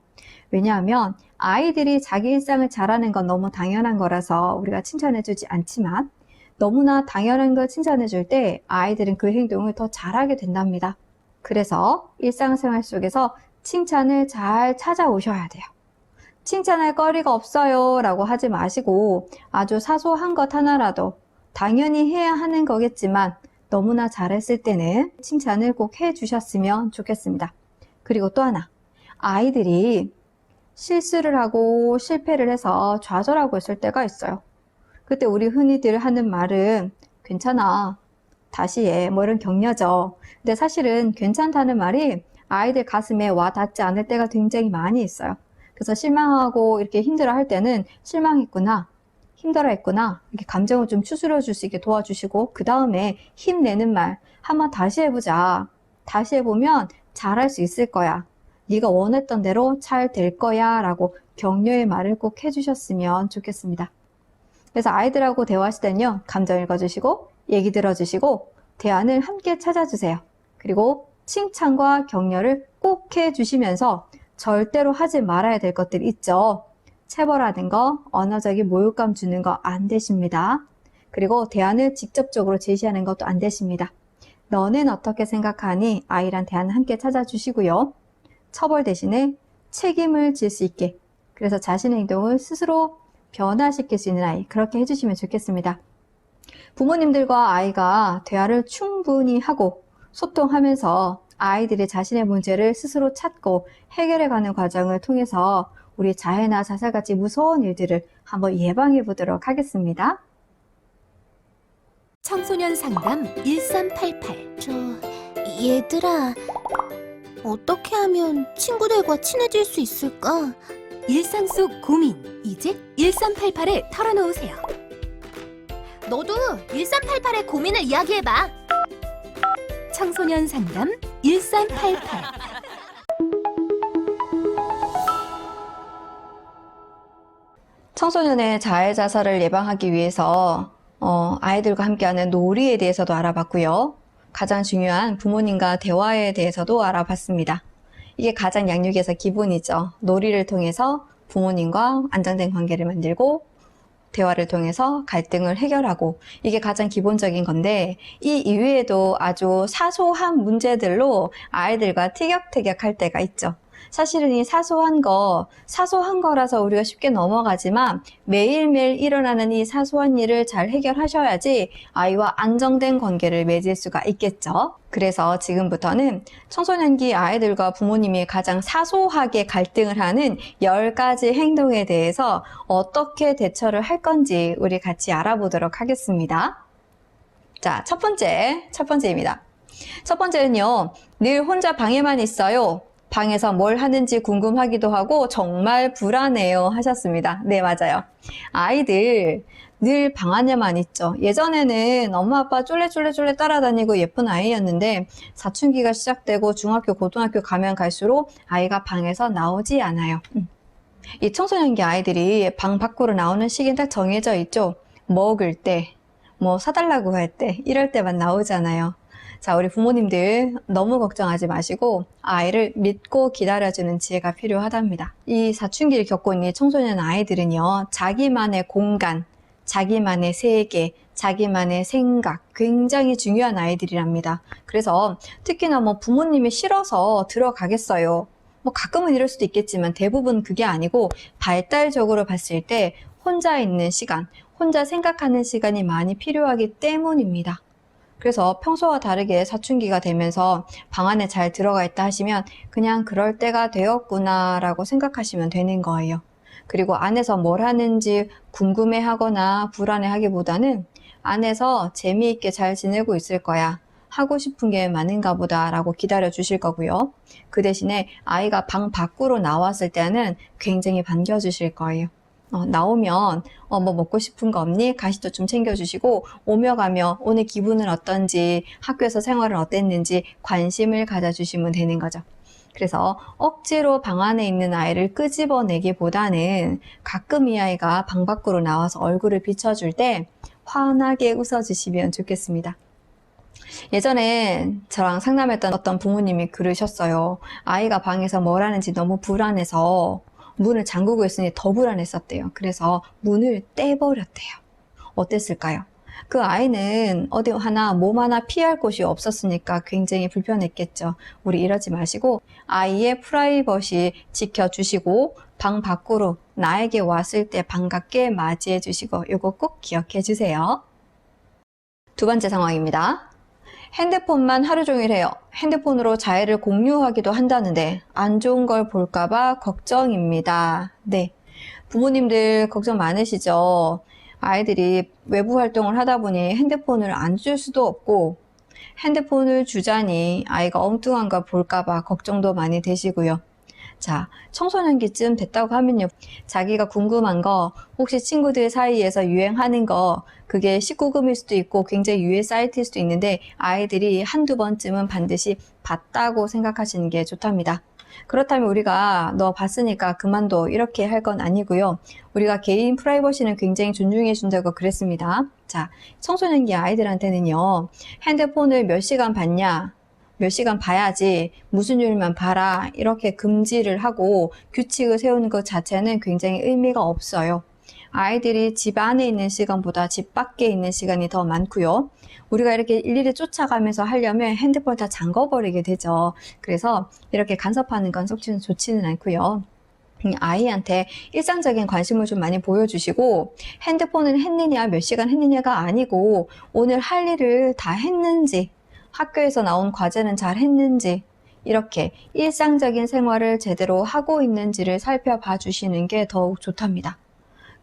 왜냐하면 아이들이 자기 일상을 잘하는 건 너무 당연한 거라서 우리가 칭찬해주지 않지만 너무나 당연한 걸 칭찬해줄 때 아이들은 그 행동을 더 잘하게 된답니다. 그래서 일상생활 속에서 칭찬을 잘 찾아오셔야 돼요. 칭찬할 거리가 없어요 라고 하지 마시고 아주 사소한 것 하나라도 당연히 해야 하는 거겠지만 너무나 잘했을 때는 칭찬을 꼭 해주셨으면 좋겠습니다. 그리고 또 하나, 아이들이 실수를 하고 실패를 해서 좌절하고 있을 때가 있어요. 그때 우리 흔히들 하는 말은 괜찮아, 다시 해, 뭐 이런 격려죠. 근데 사실은 괜찮다는 말이 아이들 가슴에 와 닿지 않을 때가 굉장히 많이 있어요. 그래서 실망하고 이렇게 힘들어 할 때는 실망했구나, 힘들어했구나 이렇게 감정을 좀 추스려 줄 수 있게 도와주시고 그 다음에 힘내는 말 한번 다시 해보자. 다시 해보면 잘할 수 있을 거야. 네가 원했던 대로 잘 될 거야 라고 격려의 말을 꼭 해주셨으면 좋겠습니다. 그래서 아이들하고 대화하실 때는요, 감정 읽어주시고 얘기 들어주시고 대안을 함께 찾아주세요. 그리고 칭찬과 격려를 꼭 해주시면서 절대로 하지 말아야 될 것들 있죠. 체벌하는 거, 언어적인 모욕감 주는 거 안 되십니다. 그리고 대안을 직접적으로 제시하는 것도 안 되십니다. 너는 어떻게 생각하니? 아이랑 대안을 함께 찾아주시고요. 처벌 대신에 책임을 질 수 있게, 그래서 자신의 행동을 스스로 변화시킬 수 있는 아이, 그렇게 해주시면 좋겠습니다. 부모님들과 아이가 대화를 충분히 하고 소통하면서 아이들이 자신의 문제를 스스로 찾고 해결해가는 과정을 통해서 우리 자해나 자살같이 무서운 일들을 한번 예방해 보도록 하겠습니다. 청소년 상담 1388. 얘들아, 어떻게 하면 친구들과 친해질 수 있을까? 일상 속 고민, 이제 1388에 털어놓으세요. 너도 1388의 고민을 이야기해봐. 청소년 상담 1388. 청소년의 자해 자살을 예방하기 위해서 아이들과 함께하는 놀이에 대해서도 알아봤고요. 가장 중요한 부모님과 대화에 대해서도 알아봤습니다. 이게 가장 양육에서 기본이죠. 놀이를 통해서 부모님과 안정된 관계를 만들고 대화를 통해서 갈등을 해결하고, 이게 가장 기본적인 건데 이 이외에도 아주 사소한 문제들로 아이들과 티격태격할 때가 있죠. 사실은 이 사소한 거라서 우리가 쉽게 넘어가지만 매일매일 일어나는 이 사소한 일을 잘 해결하셔야지 아이와 안정된 관계를 맺을 수가 있겠죠. 그래서 지금부터는 청소년기 아이들과 부모님이 가장 사소하게 갈등을 하는 10가지 행동에 대해서 어떻게 대처를 할 건지 우리 같이 알아보도록 하겠습니다. 자, 첫 번째입니다. 첫 번째는요, 늘 혼자 방에만 있어요. 방에서 뭘 하는지 궁금하기도 하고 정말 불안해요 하셨습니다. 네, 맞아요. 아이들 늘 방 안에만 있죠. 예전에는 엄마 아빠 쫄래쫄래 따라다니고 예쁜 아이였는데 사춘기가 시작되고 중학교, 고등학교 가면 갈수록 아이가 방에서 나오지 않아요. 이 청소년기 아이들이 방 밖으로 나오는 시기는 딱 정해져 있죠. 먹을 때, 뭐 사달라고 할 때, 이럴 때만 나오잖아요. 자, 우리 부모님들 너무 걱정하지 마시고 아이를 믿고 기다려주는 지혜가 필요하답니다. 이 사춘기를 겪고 있는 청소년 아이들은요, 자기만의 공간, 자기만의 세계, 자기만의 생각, 굉장히 중요한 아이들이랍니다. 그래서 특히나 뭐 부모님이 싫어서 들어가겠어요. 뭐 가끔은 이럴 수도 있겠지만 대부분 그게 아니고 발달적으로 봤을 때 혼자 있는 시간, 혼자 생각하는 시간이 많이 필요하기 때문입니다. 그래서 평소와 다르게 사춘기가 되면서 방 안에 잘 들어가 있다 하시면 그냥 그럴 때가 되었구나 라고 생각하시면 되는 거예요. 그리고 안에서 뭘 하는지 궁금해하거나 불안해하기보다는 안에서 재미있게 잘 지내고 있을 거야. 하고 싶은 게 많은가 보다 라고 기다려 주실 거고요. 그 대신에 아이가 방 밖으로 나왔을 때는 굉장히 반겨주실 거예요. 나오면 뭐 먹고 싶은 거 없니? 간식도 좀 챙겨주시고 오며 가며 오늘 기분은 어떤지 학교에서 생활은 어땠는지 관심을 가져주시면 되는 거죠. 그래서 억지로 방 안에 있는 아이를 끄집어내기보다는 가끔 이 아이가 방 밖으로 나와서 얼굴을 비춰줄 때 환하게 웃어주시면 좋겠습니다. 예전에 저랑 상담했던 어떤 부모님이 그러셨어요. 아이가 방에서 뭘 하는지 너무 불안해서 문을 잠그고 있으니 더 불안했었대요. 그래서 문을 떼버렸대요. 어땠을까요? 그 아이는 어디 하나 몸 하나 피할 곳이 없었으니까 굉장히 불편했겠죠. 우리 이러지 마시고 아이의 프라이버시 지켜주시고 방 밖으로 나에게 왔을 때 반갑게 맞이해 주시고 이거 꼭 기억해 주세요. 두 번째 상황입니다. 핸드폰만 하루 종일 해요. 핸드폰으로 자해를 공유하기도 한다는데 안 좋은 걸 볼까봐 걱정입니다. 네, 부모님들 걱정 많으시죠? 아이들이 외부 활동을 하다 보니 핸드폰을 안 줄 수도 없고 핸드폰을 주자니 아이가 엉뚱한 걸 볼까봐 걱정도 많이 되시고요. 자, 청소년기쯤 됐다고 하면요. 자기가 궁금한 거, 혹시 친구들 사이에서 유행하는 거, 그게 19금일 수도 있고 굉장히 유해 사이트일 수도 있는데 아이들이 한두 번쯤은 반드시 봤다고 생각하시는 게 좋답니다. 그렇다면 우리가 너 봤으니까 그만둬 이렇게 할 건 아니고요. 우리가 개인 프라이버시는 굉장히 존중해 준다고 그랬습니다. 자, 청소년기 아이들한테는요. 핸드폰을 몇 시간 봤냐? 몇 시간 봐야지 무슨 요일만 봐라 이렇게 금지를 하고 규칙을 세우는 것 자체는 굉장히 의미가 없어요. 아이들이 집 안에 있는 시간보다 집 밖에 있는 시간이 더 많고요. 우리가 이렇게 일일이 쫓아가면서 하려면 핸드폰 다 잠궈버리게 되죠. 그래서 이렇게 간섭하는 건 썩 좋지는 않고요. 아이한테 일상적인 관심을 좀 많이 보여주시고 핸드폰을 했느냐 몇 시간 했느냐가 아니고 오늘 할 일을 다 했는지 학교에서 나온 과제는 잘 했는지 이렇게 일상적인 생활을 제대로 하고 있는지를 살펴봐 주시는 게 더욱 좋답니다.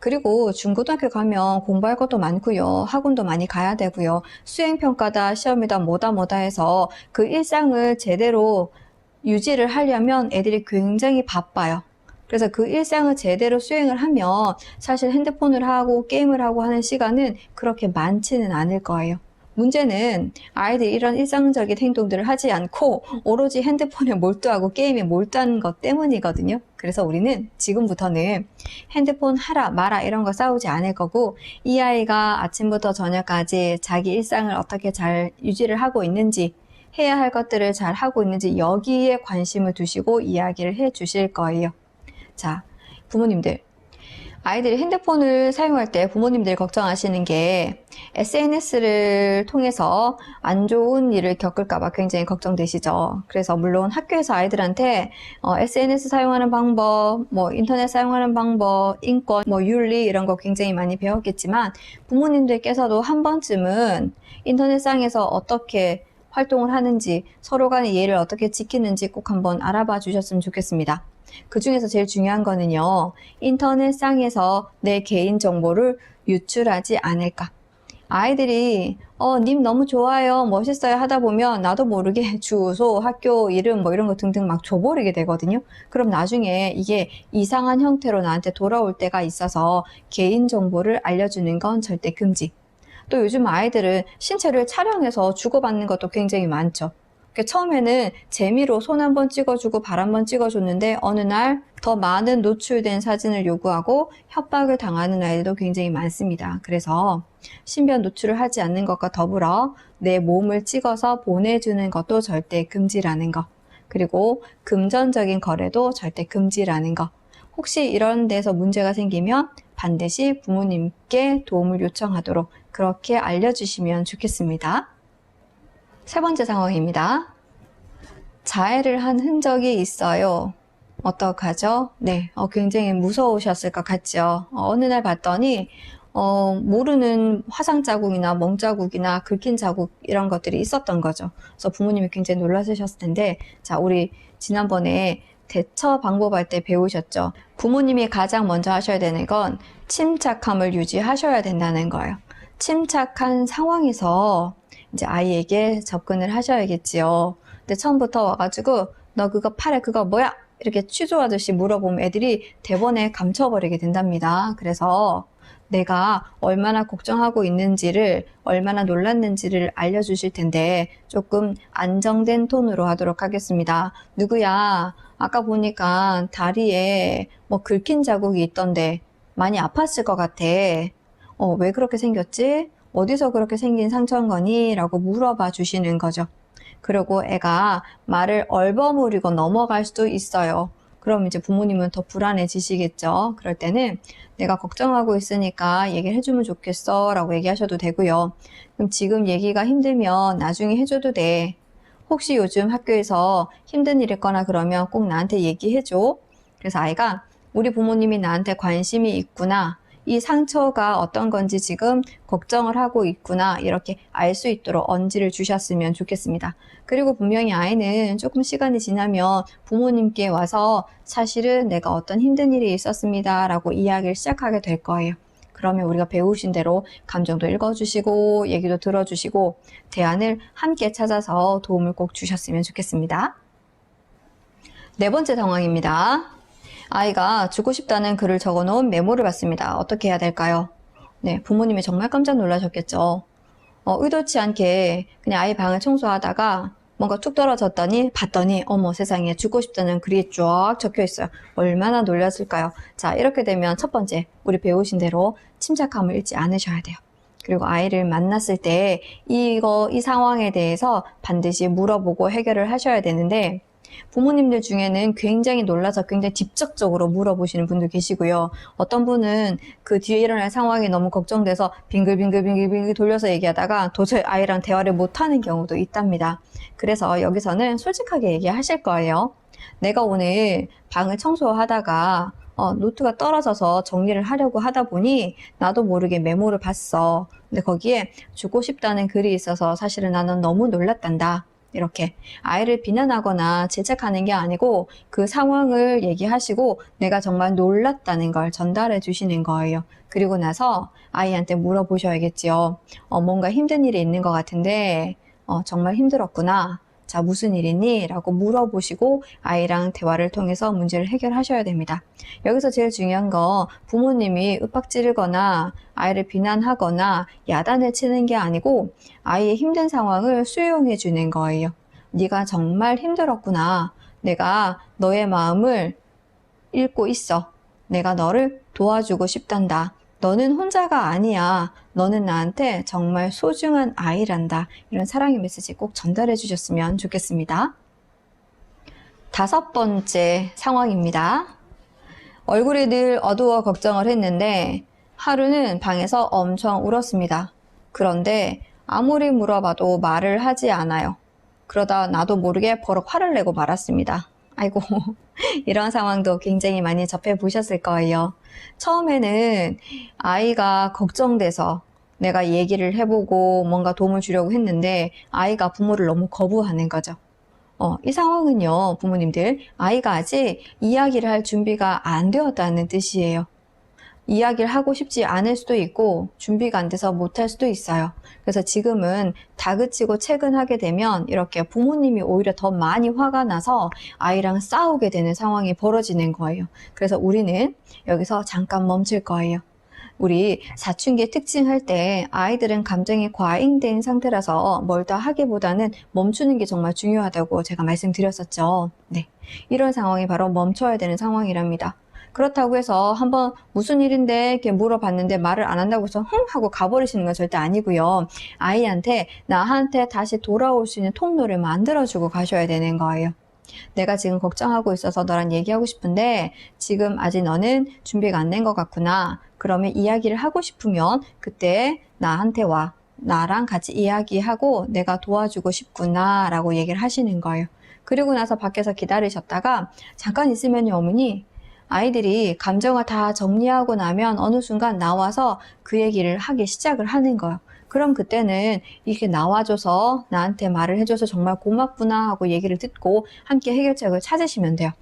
그리고 중고등학교 가면 공부할 것도 많고요. 학원도 많이 가야 되고요. 수행평가다 시험이다 뭐다 해서 그 일상을 제대로 유지를 하려면 애들이 굉장히 바빠요. 그래서 그 일상을 제대로 수행을 하면 사실 핸드폰을 하고 게임을 하고 하는 시간은 그렇게 많지는 않을 거예요. 문제는 아이들이 이런 일상적인 행동들을 하지 않고 오로지 핸드폰에 몰두하고 게임에 몰두하는 것 때문이거든요. 그래서 우리는 지금부터는 핸드폰 하라 마라 이런 거 싸우지 않을 거고 이 아이가 아침부터 저녁까지 자기 일상을 어떻게 잘 유지를 하고 있는지 해야 할 것들을 잘 하고 있는지 여기에 관심을 두시고 이야기를 해 주실 거예요. 자, 부모님들. 아이들이 핸드폰을 사용할 때 부모님들이 걱정하시는 게 SNS를 통해서 안 좋은 일을 겪을까봐 굉장히 걱정되시죠. 그래서 물론 학교에서 아이들한테 SNS 사용하는 방법, 인터넷 사용하는 방법, 인권, 윤리 이런 거 굉장히 많이 배웠겠지만 부모님들께서도 한 번쯤은 인터넷상에서 어떻게 활동을 하는지 서로 간의 예의를 어떻게 지키는지 꼭 한번 알아봐 주셨으면 좋겠습니다. 그 중에서 제일 중요한 거는요. 인터넷상에서 내 개인정보를 유출하지 않을까. 아이들이 님 너무 좋아요, 멋있어요 하다 보면 나도 모르게 주소, 학교 이름 이런 거 등등 막 줘버리게 되거든요. 그럼 나중에 이게 이상한 형태로 나한테 돌아올 때가 있어서 개인정보를 알려주는 건 절대 금지. 또 요즘 아이들은 신체를 촬영해서 주고받는 것도 굉장히 많죠. 처음에는 재미로 손 한번 찍어주고 발 한번 찍어줬는데 어느 날 더 많은 노출된 사진을 요구하고 협박을 당하는 아이들도 굉장히 많습니다. 그래서 신변 노출을 하지 않는 것과 더불어 내 몸을 찍어서 보내주는 것도 절대 금지라는 것. 그리고 금전적인 거래도 절대 금지라는 것. 혹시 이런 데서 문제가 생기면 반드시 부모님께 도움을 요청하도록 그렇게 알려주시면 좋겠습니다. 세 번째 상황입니다. 자해를 한 흔적이 있어요. 어떡하죠? 네, 굉장히 무서우셨을 것 같죠? 어느 날 봤더니 모르는 화상 자국이나 멍 자국이나 긁힌 자국 이런 것들이 있었던 거죠. 그래서 부모님이 굉장히 놀라셨을 텐데, 자, 우리 지난번에 대처 방법할 때 배우셨죠? 부모님이 가장 먼저 하셔야 되는 건 침착함을 유지하셔야 된다는 거예요. 침착한 상황에서 이제 아이에게 접근을 하셔야겠지요. 근데 처음부터 와가지고 너 그거 팔에 그거 뭐야? 이렇게 취조하듯이 물어보면 애들이 대번에 감춰버리게 된답니다. 그래서 내가 얼마나 걱정하고 있는지를, 얼마나 놀랐는지를 알려주실 텐데 조금 안정된 톤으로 하도록 하겠습니다. 누구야? 아까 보니까 다리에 뭐 긁힌 자국이 있던데 많이 아팠을 것 같아. 왜 그렇게 생겼지? 어디서 그렇게 생긴 상처인 거니? 라고 물어봐 주시는 거죠. 그리고 애가 말을 얼버무리고 넘어갈 수도 있어요. 그럼 이제 부모님은 더 불안해지시겠죠. 그럴 때는 내가 걱정하고 있으니까 얘기를 해주면 좋겠어 라고 얘기하셔도 되고요. 그럼 지금 얘기가 힘들면 나중에 해줘도 돼. 혹시 요즘 학교에서 힘든 일 있거나 그러면 꼭 나한테 얘기해줘. 그래서 아이가 우리 부모님이 나한테 관심이 있구나. 이 상처가 어떤 건지 지금 걱정을 하고 있구나. 이렇게 알 수 있도록 언지를 주셨으면 좋겠습니다. 그리고 분명히 아이는 조금 시간이 지나면 부모님께 와서 사실은 내가 어떤 힘든 일이 있었습니다. 라고 이야기를 시작하게 될 거예요. 그러면 우리가 배우신 대로 감정도 읽어주시고 얘기도 들어주시고 대안을 함께 찾아서 도움을 꼭 주셨으면 좋겠습니다. 네 번째 상황입니다. 아이가 주고 싶다는 글을 적어놓은 메모를 받습니다. 어떻게 해야 될까요? 네, 부모님이 정말 깜짝 놀라셨겠죠. 의도치 않게 그냥 아이 방을 청소하다가 뭔가 툭 떨어졌더니 봤더니 어머 세상에 주고 싶다는 글이 쫙 적혀 있어요. 얼마나 놀랐을까요? 자, 이렇게 되면 첫 번째, 우리 배우신 대로 침착함을 잃지 않으셔야 돼요. 그리고 아이를 만났을 때 이 상황에 대해서 반드시 물어보고 해결을 하셔야 되는데, 부모님들 중에는 굉장히 놀라서 굉장히 직접적으로 물어보시는 분도 계시고요. 어떤 분은 그 뒤에 일어날 상황이 너무 걱정돼서 빙글빙글 돌려서 얘기하다가 도저히 아이랑 대화를 못하는 경우도 있답니다. 그래서 여기서는 솔직하게 얘기하실 거예요. 내가 오늘 방을 청소하다가 노트가 떨어져서 정리를 하려고 하다 보니 나도 모르게 메모를 봤어. 근데 거기에 주고 싶다는 글이 있어서 사실은 나는 너무 놀랐단다. 이렇게 아이를 비난하거나 질책하는 게 아니고 그 상황을 얘기하시고 내가 정말 놀랐다는 걸 전달해 주시는 거예요. 그리고 나서 아이한테 물어보셔야겠지요. 뭔가 힘든 일이 있는 것 같은데 정말 힘들었구나. 자, 무슨 일이니? 라고 물어보시고 아이랑 대화를 통해서 문제를 해결하셔야 됩니다. 여기서 제일 중요한 거 부모님이 윽박지르거나 아이를 비난하거나 야단을 치는 게 아니고 아이의 힘든 상황을 수용해 주는 거예요. 네가 정말 힘들었구나. 내가 너의 마음을 읽고 있어. 내가 너를 도와주고 싶단다. 너는 혼자가 아니야. 너는 나한테 정말 소중한 아이란다. 이런 사랑의 메시지 꼭 전달해 주셨으면 좋겠습니다. 다섯 번째 상황입니다. 얼굴이 늘 어두워 걱정을 했는데 하루는 방에서 엄청 울었습니다. 그런데 아무리 물어봐도 말을 하지 않아요. 그러다 나도 모르게 버럭 화를 내고 말았습니다. 아이고, 이런 상황도 굉장히 많이 접해 보셨을 거예요. 처음에는 아이가 걱정돼서 내가 얘기를 해보고 뭔가 도움을 주려고 했는데 아이가 부모를 너무 거부하는 거죠. 이 상황은요, 부모님들, 아이가 아직 이야기를 할 준비가 안 되었다는 뜻이에요. 이야기를 하고 싶지 않을 수도 있고 준비가 안 돼서 못할 수도 있어요. 그래서 지금은 다그치고 채근하게 되면 이렇게 부모님이 오히려 더 많이 화가 나서 아이랑 싸우게 되는 상황이 벌어지는 거예요. 그래서 우리는 여기서 잠깐 멈출 거예요. 우리 사춘기 특징할 때 아이들은 감정이 과잉된 상태라서 뭘 더 하기보다는 멈추는 게 정말 중요하다고 제가 말씀드렸었죠. 네, 이런 상황이 바로 멈춰야 되는 상황이랍니다. 그렇다고 해서 한번 무슨 일인데 이렇게 물어봤는데 말을 안 한다고 해서 흥 하고 가버리시는 건 절대 아니고요. 아이한테 나한테 다시 돌아올 수 있는 통로를 만들어주고 가셔야 되는 거예요. 내가 지금 걱정하고 있어서 너랑 얘기하고 싶은데 지금 아직 너는 준비가 안 된 것 같구나. 그러면 이야기를 하고 싶으면 그때 나한테 와. 나랑 같이 이야기하고 내가 도와주고 싶구나 라고 얘기를 하시는 거예요. 그리고 나서 밖에서 기다리셨다가 잠깐 있으면요, 어머니, 아이들이 감정을 다 정리하고 나면 어느 순간 나와서 그 얘기를 하기 시작을 하는 거예요. 그럼 그때는 이렇게 나와줘서 나한테 말을 해줘서 정말 고맙구나 하고 얘기를 듣고 함께 해결책을 찾으시면 돼요.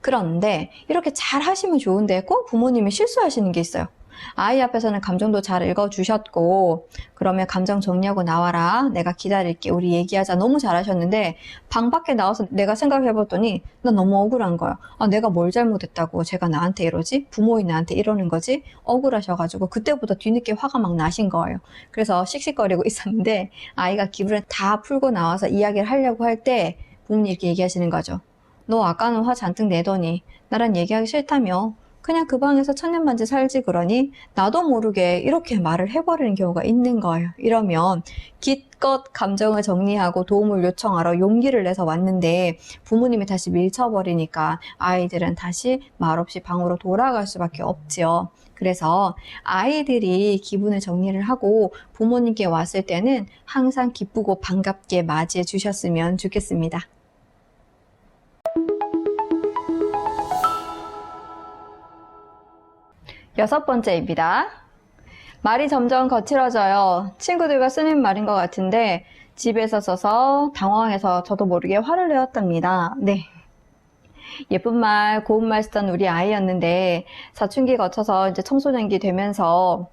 그런데 이렇게 잘 하시면 좋은데 꼭 부모님이 실수하시는 게 있어요. 아이 앞에서는 감정도 잘 읽어주셨고 그러면 감정 정리하고 나와라. 내가 기다릴게. 우리 얘기하자. 너무 잘하셨는데 방 밖에 나와서 내가 생각해봤더니 난 너무 억울한 거야. 아, 내가 뭘 잘못했다고 제가 나한테 이러지? 부모인 나한테 이러는 거지? 억울하셔가지고 그때부터 뒤늦게 화가 막 나신 거예요. 그래서 씩씩거리고 있었는데 아이가 기분을 다 풀고 나와서 이야기를 하려고 할 때 부모님이 이렇게 얘기하시는 거죠. 너 아까는 화 잔뜩 내더니 나랑 얘기하기 싫다며 그냥 그 방에서 천년만지 살지 그러니 나도 모르게 이렇게 말을 해버리는 경우가 있는 거예요. 이러면 기껏 감정을 정리하고 도움을 요청하러 용기를 내서 왔는데 부모님이 다시 밀쳐버리니까 아이들은 다시 말없이 방으로 돌아갈 수밖에 없지요. 그래서 아이들이 기분을 정리를 하고 부모님께 왔을 때는 항상 기쁘고 반갑게 맞이해 주셨으면 좋겠습니다. 여섯 번째입니다. 말이 점점 거칠어져요. 친구들과 쓰는 말인 것 같은데 집에서 써서 당황해서 저도 모르게 화를 내었답니다. 네. 예쁜 말, 고운 말 쓰던 우리 아이였는데 사춘기 거쳐서 이제 청소년기 되면서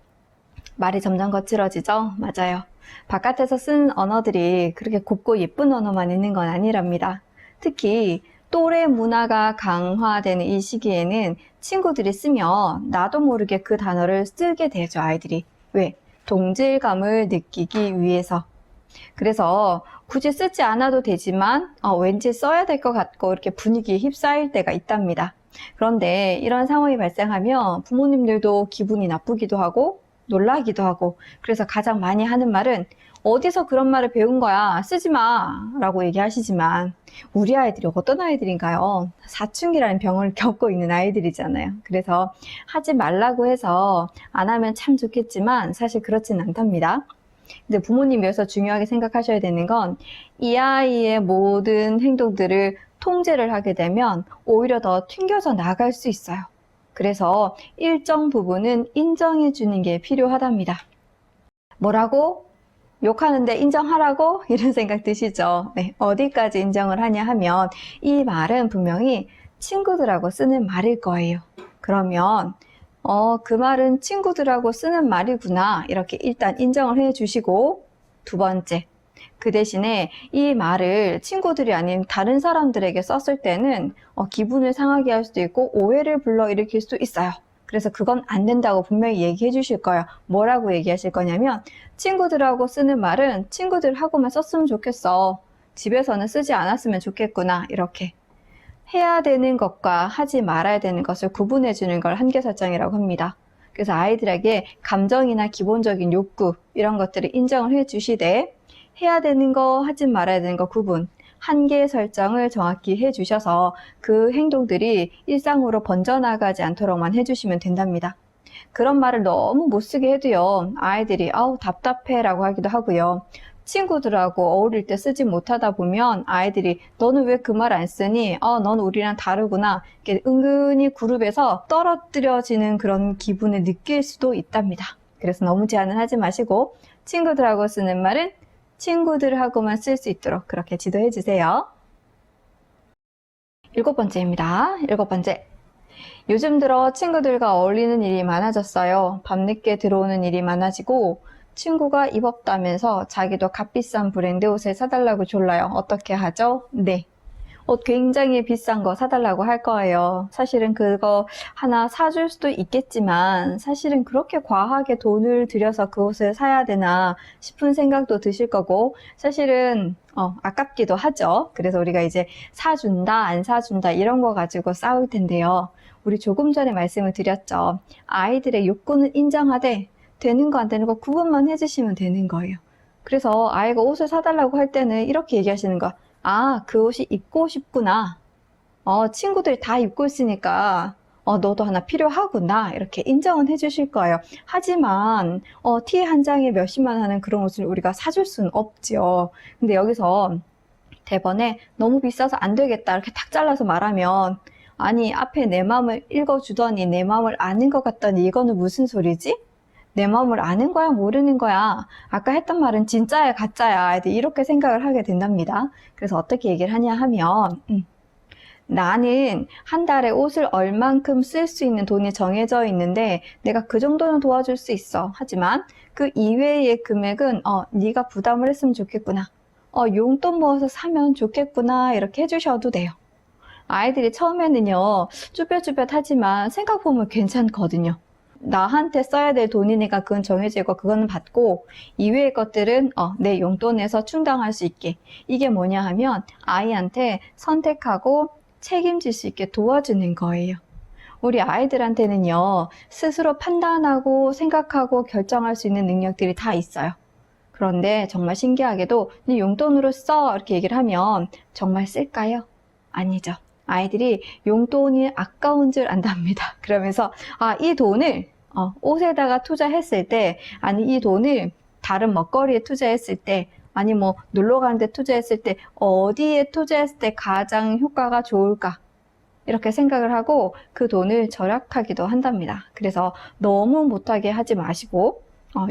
말이 점점 거칠어지죠? 맞아요. 바깥에서 쓴 언어들이 그렇게 곱고 예쁜 언어만 있는 건 아니랍니다. 특히 또래 문화가 강화되는 이 시기에는 친구들이 쓰면 나도 모르게 그 단어를 쓰게 되죠, 아이들이. 왜? 동질감을 느끼기 위해서. 그래서 굳이 쓰지 않아도 되지만 왠지 써야 될 것 같고 이렇게 분위기에 휩싸일 때가 있답니다. 그런데 이런 상황이 발생하면 부모님들도 기분이 나쁘기도 하고 놀라기도 하고 그래서 가장 많이 하는 말은 어디서 그런 말을 배운 거야? 쓰지 마! 라고 얘기하시지만 우리 아이들이 어떤 아이들인가요? 사춘기라는 병을 겪고 있는 아이들이잖아요. 그래서 하지 말라고 해서 안 하면 참 좋겠지만 사실 그렇진 않답니다. 근데 부모님이 여기서 중요하게 생각하셔야 되는 건 이 아이의 모든 행동들을 통제를 하게 되면 오히려 더 튕겨져 나갈 수 있어요. 그래서 일정 부분은 인정해 주는 게 필요하답니다. 뭐라고? 욕하는데 인정하라고? 이런 생각 드시죠? 네, 어디까지 인정을 하냐 하면 이 말은 분명히 친구들하고 쓰는 말일 거예요. 그러면 그 말은 친구들하고 쓰는 말이구나 이렇게 일단 인정을 해 주시고 두 번째, 그 대신에 이 말을 친구들이 아닌 다른 사람들에게 썼을 때는 기분을 상하게 할 수도 있고 오해를 불러일으킬 수도 있어요. 그래서 그건 안 된다고 분명히 얘기해 주실 거예요. 뭐라고 얘기하실 거냐면 친구들하고 쓰는 말은 친구들하고만 썼으면 좋겠어. 집에서는 쓰지 않았으면 좋겠구나. 이렇게 해야 되는 것과 하지 말아야 되는 것을 구분해 주는 걸 한계 설정이라고 합니다. 그래서 아이들에게 감정이나 기본적인 욕구 이런 것들을 인정을 해 주시되 해야 되는 거, 하지 말아야 되는 거 구분, 한계 설정을 정확히 해주셔서 그 행동들이 일상으로 번져나가지 않도록만 해주시면 된답니다. 그런 말을 너무 못 쓰게 해도요, 아이들이 아우 답답해 라고 하기도 하고요. 친구들하고 어울릴 때 쓰지 못하다 보면 아이들이 너는 왜 그 말 안 쓰니? 넌 우리랑 다르구나. 이렇게 은근히 그룹에서 떨어뜨려지는 그런 기분을 느낄 수도 있답니다. 그래서 너무 제한은 하지 마시고 친구들하고 쓰는 말은 친구들하고만 쓸 수 있도록 그렇게 지도해 주세요. 일곱 번째입니다. 일곱 번째. 요즘 들어 친구들과 어울리는 일이 많아졌어요. 밤늦게 들어오는 일이 많아지고 친구가 입 없다면서 자기도 값비싼 브랜드 옷을 사달라고 졸라요. 어떻게 하죠? 네. 옷 굉장히 비싼 거 사달라고 할 거예요. 사실은 그거 하나 사줄 수도 있겠지만 사실은 그렇게 과하게 돈을 들여서 그 옷을 사야 되나 싶은 생각도 드실 거고 사실은 아깝기도 하죠. 그래서 우리가 이제 사준다 안 사준다 이런 거 가지고 싸울 텐데요. 우리 조금 전에 말씀을 드렸죠. 아이들의 욕구는 인정하되 되는 거 안 되는 거 구분만 해주시면 되는 거예요. 그래서 아이가 옷을 사달라고 할 때는 이렇게 얘기하시는 거야. 아, 그 옷이 입고 싶구나. 친구들이 다 입고 있으니까 너도 하나 필요하구나. 이렇게 인정은 해주실 거예요. 하지만 티 한 장에 몇십만 하는 그런 옷을 우리가 사줄 수는 없죠. 근데 여기서 대번에 너무 비싸서 안 되겠다 이렇게 탁 잘라서 말하면, 아니 앞에 내 마음을 읽어주더니 내 마음을 아는 것 같더니 이거는 무슨 소리지? 내 마음을 아는 거야 모르는 거야? 아까 했던 말은 진짜야 가짜야? 이렇게 생각을 하게 된답니다. 그래서 어떻게 얘기를 하냐 하면 나는 한 달에 옷을 얼만큼 쓸 수 있는 돈이 정해져 있는데 내가 그 정도는 도와줄 수 있어. 하지만 그 이외의 금액은 네가 부담을 했으면 좋겠구나. 용돈 모아서 사면 좋겠구나. 이렇게 해주셔도 돼요. 아이들이 처음에는요 쭈뼛쭈뼛하지만 생각해보면 괜찮거든요. 나한테 써야 될 돈이니까 그건 정해지고 그거는 받고, 이외의 것들은 내 용돈에서 충당할 수 있게. 이게 뭐냐 하면 아이한테 선택하고 책임질 수 있게 도와주는 거예요. 우리 아이들한테는요 스스로 판단하고 생각하고 결정할 수 있는 능력들이 다 있어요. 그런데 정말 신기하게도 네 용돈으로 써 이렇게 얘기를 하면 정말 쓸까요? 아니죠. 아이들이 용돈이 아까운 줄 안답니다. 그러면서 이 돈을 옷에다가 투자했을 때, 아니 이 돈을 다른 먹거리에 투자했을 때, 아니 뭐 놀러 가는데 투자했을 때 어디에 투자했을 때 가장 효과가 좋을까? 이렇게 생각을 하고 그 돈을 절약하기도 한답니다. 그래서 너무 못하게 하지 마시고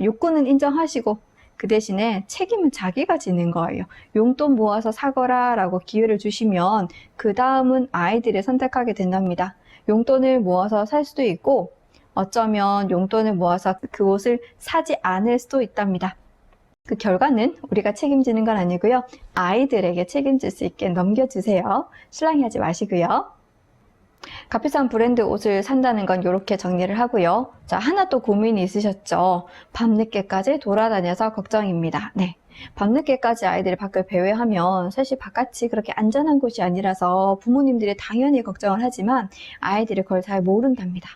욕구는 인정하시고 그 대신에 책임은 자기가 지는 거예요. 용돈 모아서 사거라 라고 기회를 주시면 그 다음은 아이들이 선택하게 된답니다. 용돈을 모아서 살 수도 있고 어쩌면 용돈을 모아서 그 옷을 사지 않을 수도 있답니다. 그 결과는 우리가 책임지는 건 아니고요. 아이들에게 책임질 수 있게 넘겨주세요. 실랑이 하지 마시고요. 값비싼 브랜드 옷을 산다는 건 이렇게 정리를 하고요. 자, 하나 또 고민이 있으셨죠? 밤늦게까지 돌아다녀서 걱정입니다. 네. 밤늦게까지 아이들이 밖을 배회하면 사실 바깥이 그렇게 안전한 곳이 아니라서 부모님들이 당연히 걱정을 하지만 아이들이 그걸 잘 모른답니다.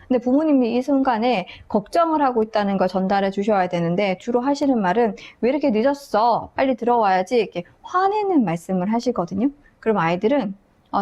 근데 부모님이 이 순간에 걱정을 하고 있다는 걸 전달해 주셔야 되는데 주로 하시는 말은 왜 이렇게 늦었어? 빨리 들어와야지. 이렇게 화내는 말씀을 하시거든요. 그럼 아이들은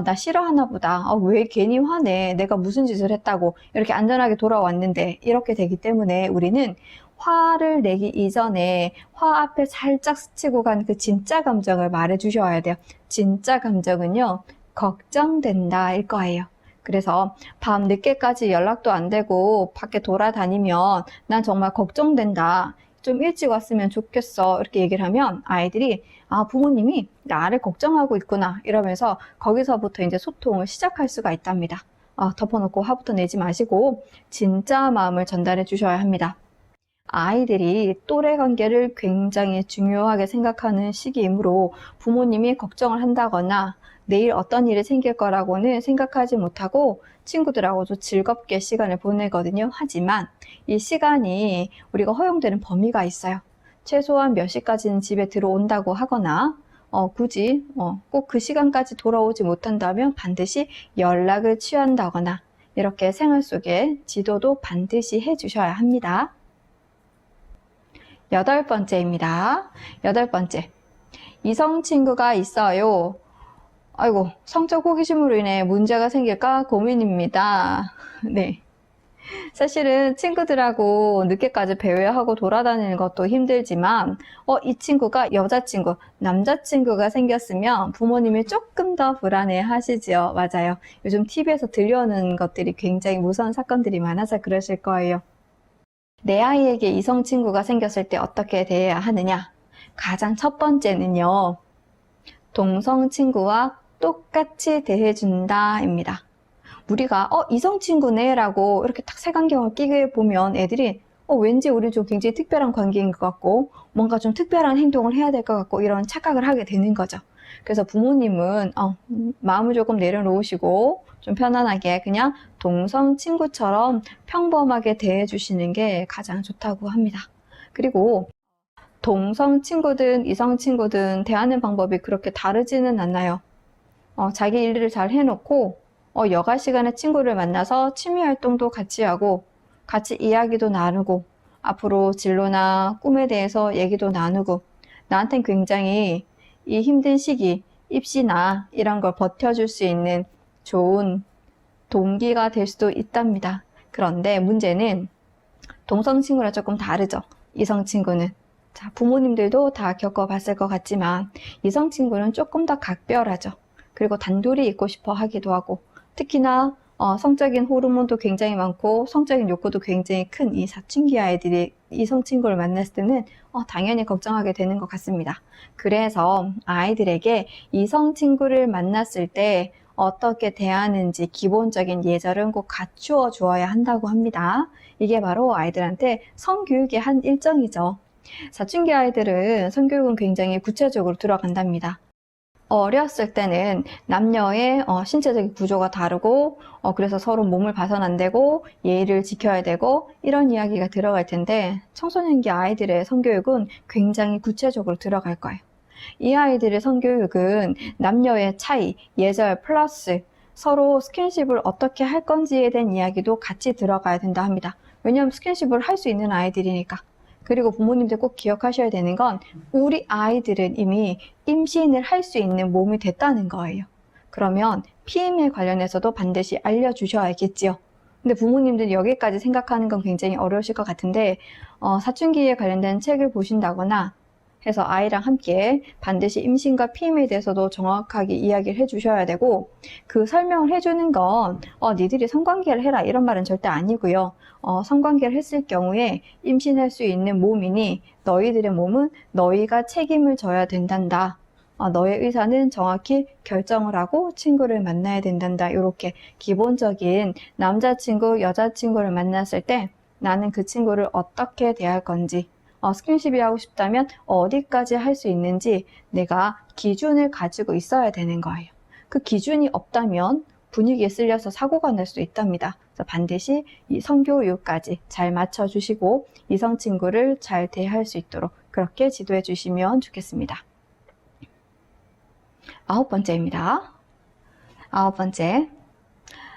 나 싫어하나 보다. 왜 괜히 화내? 내가 무슨 짓을 했다고. 이렇게 안전하게 돌아왔는데. 이렇게 되기 때문에 우리는 화를 내기 이전에 화 앞에 살짝 스치고 간 그 진짜 감정을 말해 주셔야 돼요. 진짜 감정은요, 걱정된다일 거예요. 그래서 밤 늦게까지 연락도 안 되고 밖에 돌아다니면 난 정말 걱정된다. 좀 일찍 왔으면 좋겠어. 이렇게 얘기를 하면 아이들이 부모님이 나를 걱정하고 있구나 이러면서 거기서부터 이제 소통을 시작할 수가 있답니다. 덮어놓고 화부터 내지 마시고 진짜 마음을 전달해 주셔야 합니다. 아이들이 또래 관계를 굉장히 중요하게 생각하는 시기이므로 부모님이 걱정을 한다거나 내일 어떤 일이 생길 거라고는 생각하지 못하고 친구들하고도 즐겁게 시간을 보내거든요. 하지만 이 시간이 우리가 허용되는 범위가 있어요. 최소한 몇 시까지는 집에 들어온다고 하거나 굳이 꼭 그 시간까지 돌아오지 못한다면 반드시 연락을 취한다거나 이렇게 생활 속에 지도도 반드시 해주셔야 합니다. 8번째입니다. 8번째. 이성 친구가 있어요. 아이고, 성적 호기심으로 인해 문제가 생길까 고민입니다. 네. 사실은 친구들하고 늦게까지 배회하고 돌아다니는 것도 힘들지만 이 친구가 여자친구, 남자친구가 생겼으면 부모님이 조금 더 불안해 하시죠. 맞아요. 요즘 TV에서 들려오는 것들이 굉장히 무서운 사건들이 많아서 그러실 거예요. 내 아이에게 이성 친구가 생겼을 때 어떻게 대해야 하느냐? 가장 첫 번째는요, 동성 친구와 똑같이 대해준다입니다. 우리가 이성 친구네 라고 이렇게 딱 색안경을 끼게 보면 애들이 왠지 우리 좀 굉장히 특별한 관계인 것 같고 뭔가 좀 특별한 행동을 해야 될 것 같고 이런 착각을 하게 되는 거죠. 그래서 부모님은 마음을 조금 내려놓으시고 좀 편안하게 그냥 동성 친구처럼 평범하게 대해주시는 게 가장 좋다고 합니다. 그리고 동성 친구든 이성 친구든 대하는 방법이 그렇게 다르지는 않나요. 자기 일을 잘 해놓고 여가 시간에 친구를 만나서 취미 활동도 같이 하고 같이 이야기도 나누고 앞으로 진로나 꿈에 대해서 얘기도 나누고 나한텐 굉장히 이 힘든 시기 입시나 이런 걸 버텨줄 수 있는 좋은 동기가 될 수도 있답니다. 그런데 문제는 동성 친구랑 조금 다르죠. 이성 친구는. 자, 부모님들도 다 겪어봤을 것 같지만 이성 친구는 조금 더 각별하죠. 그리고 단둘이 있고 싶어 하기도 하고, 특히나 성적인 호르몬도 굉장히 많고 성적인 욕구도 굉장히 큰 이 사춘기 아이들이 이성 친구를 만났을 때는 당연히 걱정하게 되는 것 같습니다. 그래서 아이들에게 이성 친구를 만났을 때 어떻게 대하는지 기본적인 예절은 꼭 갖추어 주어야 한다고 합니다. 이게 바로 아이들한테 성교육의 한 일정이죠. 사춘기 아이들은 성교육은 굉장히 구체적으로 들어간답니다. 어렸을 때는 남녀의 신체적인 구조가 다르고 그래서 서로 몸을 봐서는 안 되고 예의를 지켜야 되고 이런 이야기가 들어갈 텐데, 청소년기 아이들의 성교육은 굉장히 구체적으로 들어갈 거예요. 이 아이들의 성교육은 남녀의 차이, 예절 플러스 서로 스킨십을 어떻게 할 건지에 대한 이야기도 같이 들어가야 된다 합니다. 왜냐하면 스킨십을 할 수 있는 아이들이니까. 그리고 부모님들 꼭 기억하셔야 되는 건 우리 아이들은 이미 임신을 할 수 있는 몸이 됐다는 거예요. 그러면 피임에 관련해서도 반드시 알려주셔야겠지요. 근데 부모님들이 여기까지 생각하는 건 굉장히 어려우실 것 같은데, 사춘기에 관련된 책을 보신다거나 해서 아이랑 함께 반드시 임신과 피임에 대해서도 정확하게 이야기를 해주셔야 되고, 그 설명을 해주는 건 니들이 성관계를 해라 이런 말은 절대 아니고요. 성관계를 했을 경우에 임신할 수 있는 몸이니 너희들의 몸은 너희가 책임을 져야 된단다. 너의 의사는 정확히 결정을 하고 친구를 만나야 된단다. 이렇게 기본적인 남자친구, 여자친구를 만났을 때 나는 그 친구를 어떻게 대할 건지, 스킨십이 하고 싶다면 어디까지 할 수 있는지 내가 기준을 가지고 있어야 되는 거예요. 그 기준이 없다면 분위기에 쓸려서 사고가 날 수 있답니다. 그래서 반드시 이 성교육까지 잘 맞춰주시고 이성 친구를 잘 대할 수 있도록 그렇게 지도해 주시면 좋겠습니다. 9번째입니다. 9번째.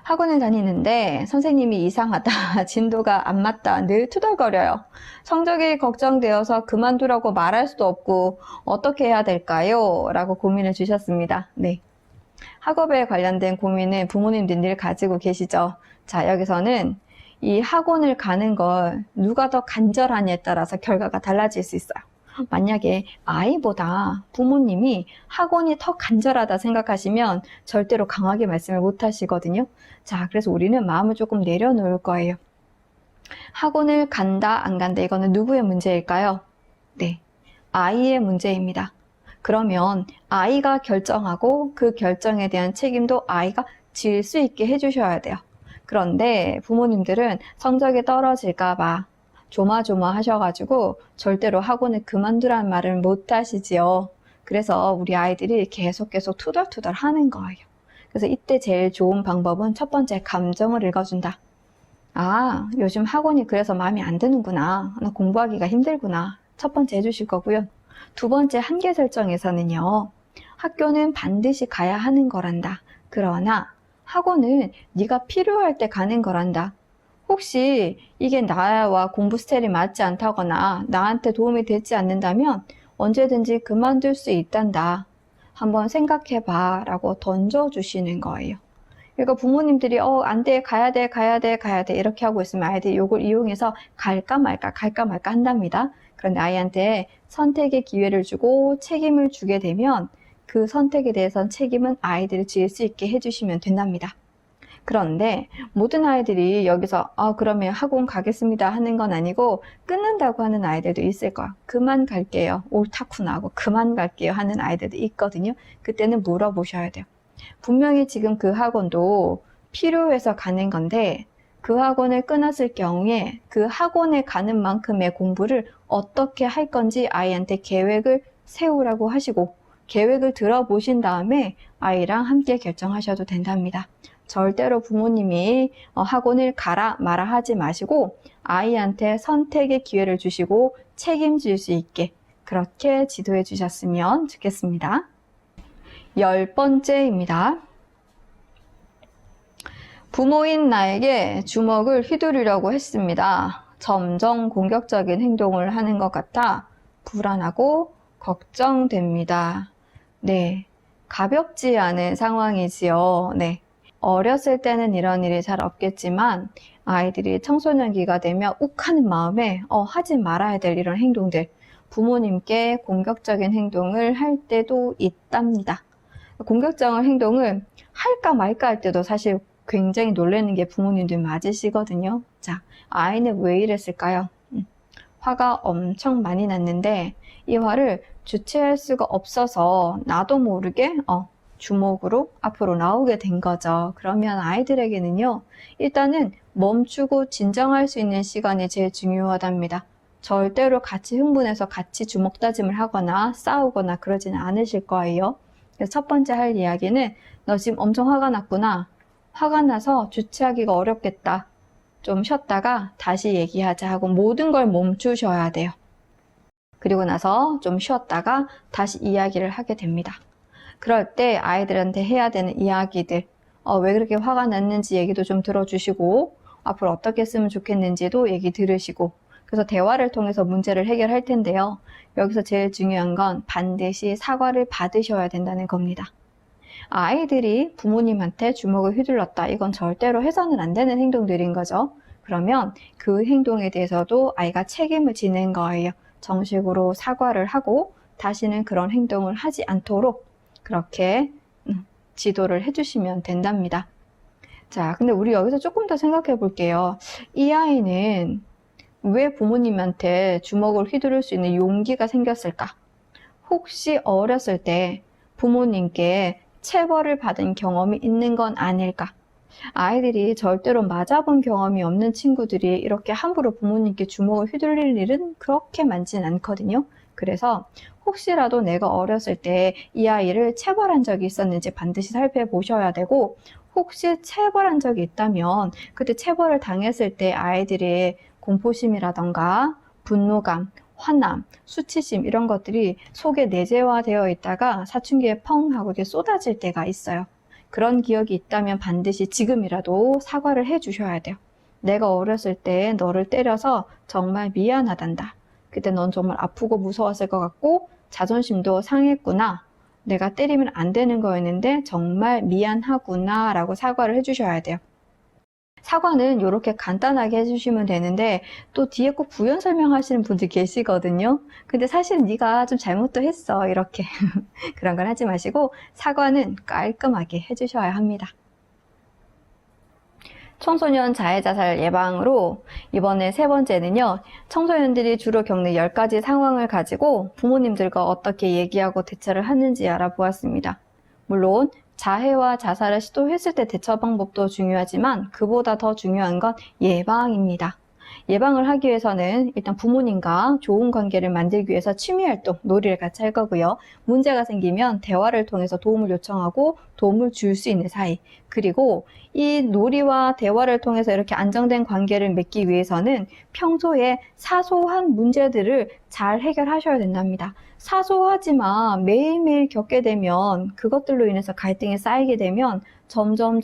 학원을 다니는데 선생님이 이상하다, 진도가 안 맞다, 늘 투덜거려요. 성적이 걱정되어서 그만두라고 말할 수도 없고 어떻게 해야 될까요? 라고 고민을 주셨습니다. 네. 학업에 관련된 고민은 부모님들 늘 가지고 계시죠. 자, 여기서는 이 학원을 가는 걸 누가 더 간절하냐에 따라서 결과가 달라질 수 있어요. 만약에 아이보다 부모님이 학원이 더 간절하다 생각하시면 절대로 강하게 말씀을 못 하시거든요. 자, 그래서 우리는 마음을 조금 내려놓을 거예요. 학원을 간다, 안 간다, 이거는 누구의 문제일까요? 네, 아이의 문제입니다. 그러면 아이가 결정하고 그 결정에 대한 책임도 아이가 질 수 있게 해주셔야 돼요. 그런데 부모님들은 성적이 떨어질까봐 조마조마하셔가지고 절대로 학원을 그만두라는 말을 못 하시지요. 그래서 우리 아이들이 계속 투덜투덜 하는 거예요. 그래서 이때 제일 좋은 방법은 첫 번째, 감정을 읽어준다. 아, 요즘 학원이 그래서 마음에 안 드는구나. 나 공부하기가 힘들구나. 첫 번째 해주실 거고요. 두 번째, 한계 설정에서는요, 학교는 반드시 가야 하는 거란다. 그러나 학원은 네가 필요할 때 가는 거란다. 혹시 이게 나와 공부 스타일이 맞지 않다거나 나한테 도움이 되지 않는다면 언제든지 그만둘 수 있단다. 한번 생각해봐 라고 던져주시는 거예요. 그러니까 부모님들이 안 돼, 가야 돼 이렇게 하고 있으면 아이들이 이걸 이용해서 갈까 말까 한답니다. 그런데 아이한테 선택의 기회를 주고 책임을 주게 되면 그 선택에 대해서는 책임은 아이들이 질 수 있게 해주시면 된답니다. 그런데 모든 아이들이 여기서 그러면 학원 가겠습니다 하는 건 아니고 끊는다고 하는 아이들도 있을 거야. 그만 갈게요. 옳다구나 하고 그만 갈게요 하는 아이들도 있거든요. 그때는 물어보셔야 돼요. 분명히 지금 그 학원도 필요해서 가는 건데 그 학원을 끊었을 경우에 그 학원에 가는 만큼의 공부를 어떻게 할 건지 아이한테 계획을 세우라고 하시고 계획을 들어보신 다음에 아이랑 함께 결정하셔도 된답니다. 절대로 부모님이 학원을 가라 마라 하지 마시고 아이한테 선택의 기회를 주시고 책임질 수 있게 그렇게 지도해 주셨으면 좋겠습니다. 10번째입니다. 부모인 나에게 주먹을 휘두르려고 했습니다. 점점 공격적인 행동을 하는 것 같아 불안하고 걱정됩니다. 네, 가볍지 않은 상황이지요. 네. 어렸을 때는 이런 일이 잘 없겠지만 아이들이 청소년기가 되면 욱하는 마음에 하지 말아야 될 이런 행동들, 부모님께 공격적인 행동을 할 때도 있답니다. 공격적인 행동을 할까 말까 할 때도 사실 굉장히 놀라는 게 부모님들 맞으시거든요. 자, 아이는 왜 이랬을까요? 화가 엄청 많이 났는데 이 화를 주체할 수가 없어서 나도 모르게 주먹으로 앞으로 나오게 된 거죠. 그러면 아이들에게는요, 일단은 멈추고 진정할 수 있는 시간이 제일 중요하답니다. 절대로 같이 흥분해서 같이 주먹 다짐을 하거나 싸우거나 그러지는 않으실 거예요. 그래서 첫 번째 할 이야기는 너 지금 엄청 화가 났구나. 화가 나서 주체하기가 어렵겠다. 좀 쉬었다가 다시 얘기하자 하고 모든 걸 멈추셔야 돼요. 그리고 나서 좀 쉬었다가 다시 이야기를 하게 됩니다. 그럴 때 아이들한테 해야 되는 이야기들, 왜 그렇게 화가 났는지 얘기도 좀 들어주시고 앞으로 어떻게 했으면 좋겠는지도 얘기 들으시고, 그래서 대화를 통해서 문제를 해결할 텐데요. 여기서 제일 중요한 건 반드시 사과를 받으셔야 된다는 겁니다. 아이들이 부모님한테 주먹을 휘둘렀다. 이건 절대로 해서는 안 되는 행동들인 거죠. 그러면 그 행동에 대해서도 아이가 책임을 지는 거예요. 정식으로 사과를 하고 다시는 그런 행동을 하지 않도록 그렇게 지도를 해주시면 된답니다. 자, 근데 우리 여기서 조금 더 생각해 볼게요. 이 아이는 왜 부모님한테 주먹을 휘두를 수 있는 용기가 생겼을까? 혹시 어렸을 때 부모님께 체벌을 받은 경험이 있는 건 아닐까? 아이들이 절대로 맞아본 경험이 없는 친구들이 이렇게 함부로 부모님께 주먹을 휘둘릴 일은 그렇게 많진 않거든요. 그래서 혹시라도 내가 어렸을 때 이 아이를 체벌한 적이 있었는지 반드시 살펴보셔야 되고, 혹시 체벌한 적이 있다면 그때 체벌을 당했을 때 아이들의 공포심이라던가 분노감, 화남, 수치심 이런 것들이 속에 내재화되어 있다가 사춘기에 펑 하고 이렇게 쏟아질 때가 있어요. 그런 기억이 있다면 반드시 지금이라도 사과를 해 주셔야 돼요. 내가 어렸을 때 너를 때려서 정말 미안하단다. 그때 넌 정말 아프고 무서웠을 것 같고 자존심도 상했구나. 내가 때리면 안 되는 거였는데 정말 미안하구나 라고 사과를 해 주셔야 돼요. 사과는 이렇게 간단하게 해주시면 되는데 또 뒤에 꼭 부연 설명하시는 분들 계시거든요. 근데 사실 네가 좀 잘못도 했어 이렇게 그런 건 하지 마시고 사과는 깔끔하게 해주셔야 합니다. 청소년 자해자살 예방으로 이번에 세 번째는요, 청소년들이 주로 겪는 10가지 상황을 가지고 부모님들과 어떻게 얘기하고 대처를 하는지 알아보았습니다. 물론 자해와 자살을 시도했을 때 대처 방법도 중요하지만 그보다 더 중요한 건 예방입니다. 예방을 하기 위해서는 일단 부모님과 좋은 관계를 만들기 위해서 취미활동, 놀이를 같이 할 거고요. 문제가 생기면 대화를 통해서 도움을 요청하고 도움을 줄 수 있는 사이. 그리고 이 놀이와 대화를 통해서 이렇게 안정된 관계를 맺기 위해서는 평소에 사소한 문제들을 잘 해결하셔야 된답니다. 사소하지만 매일매일 겪게 되면 그것들로 인해서 갈등이 쌓이게 되면 점점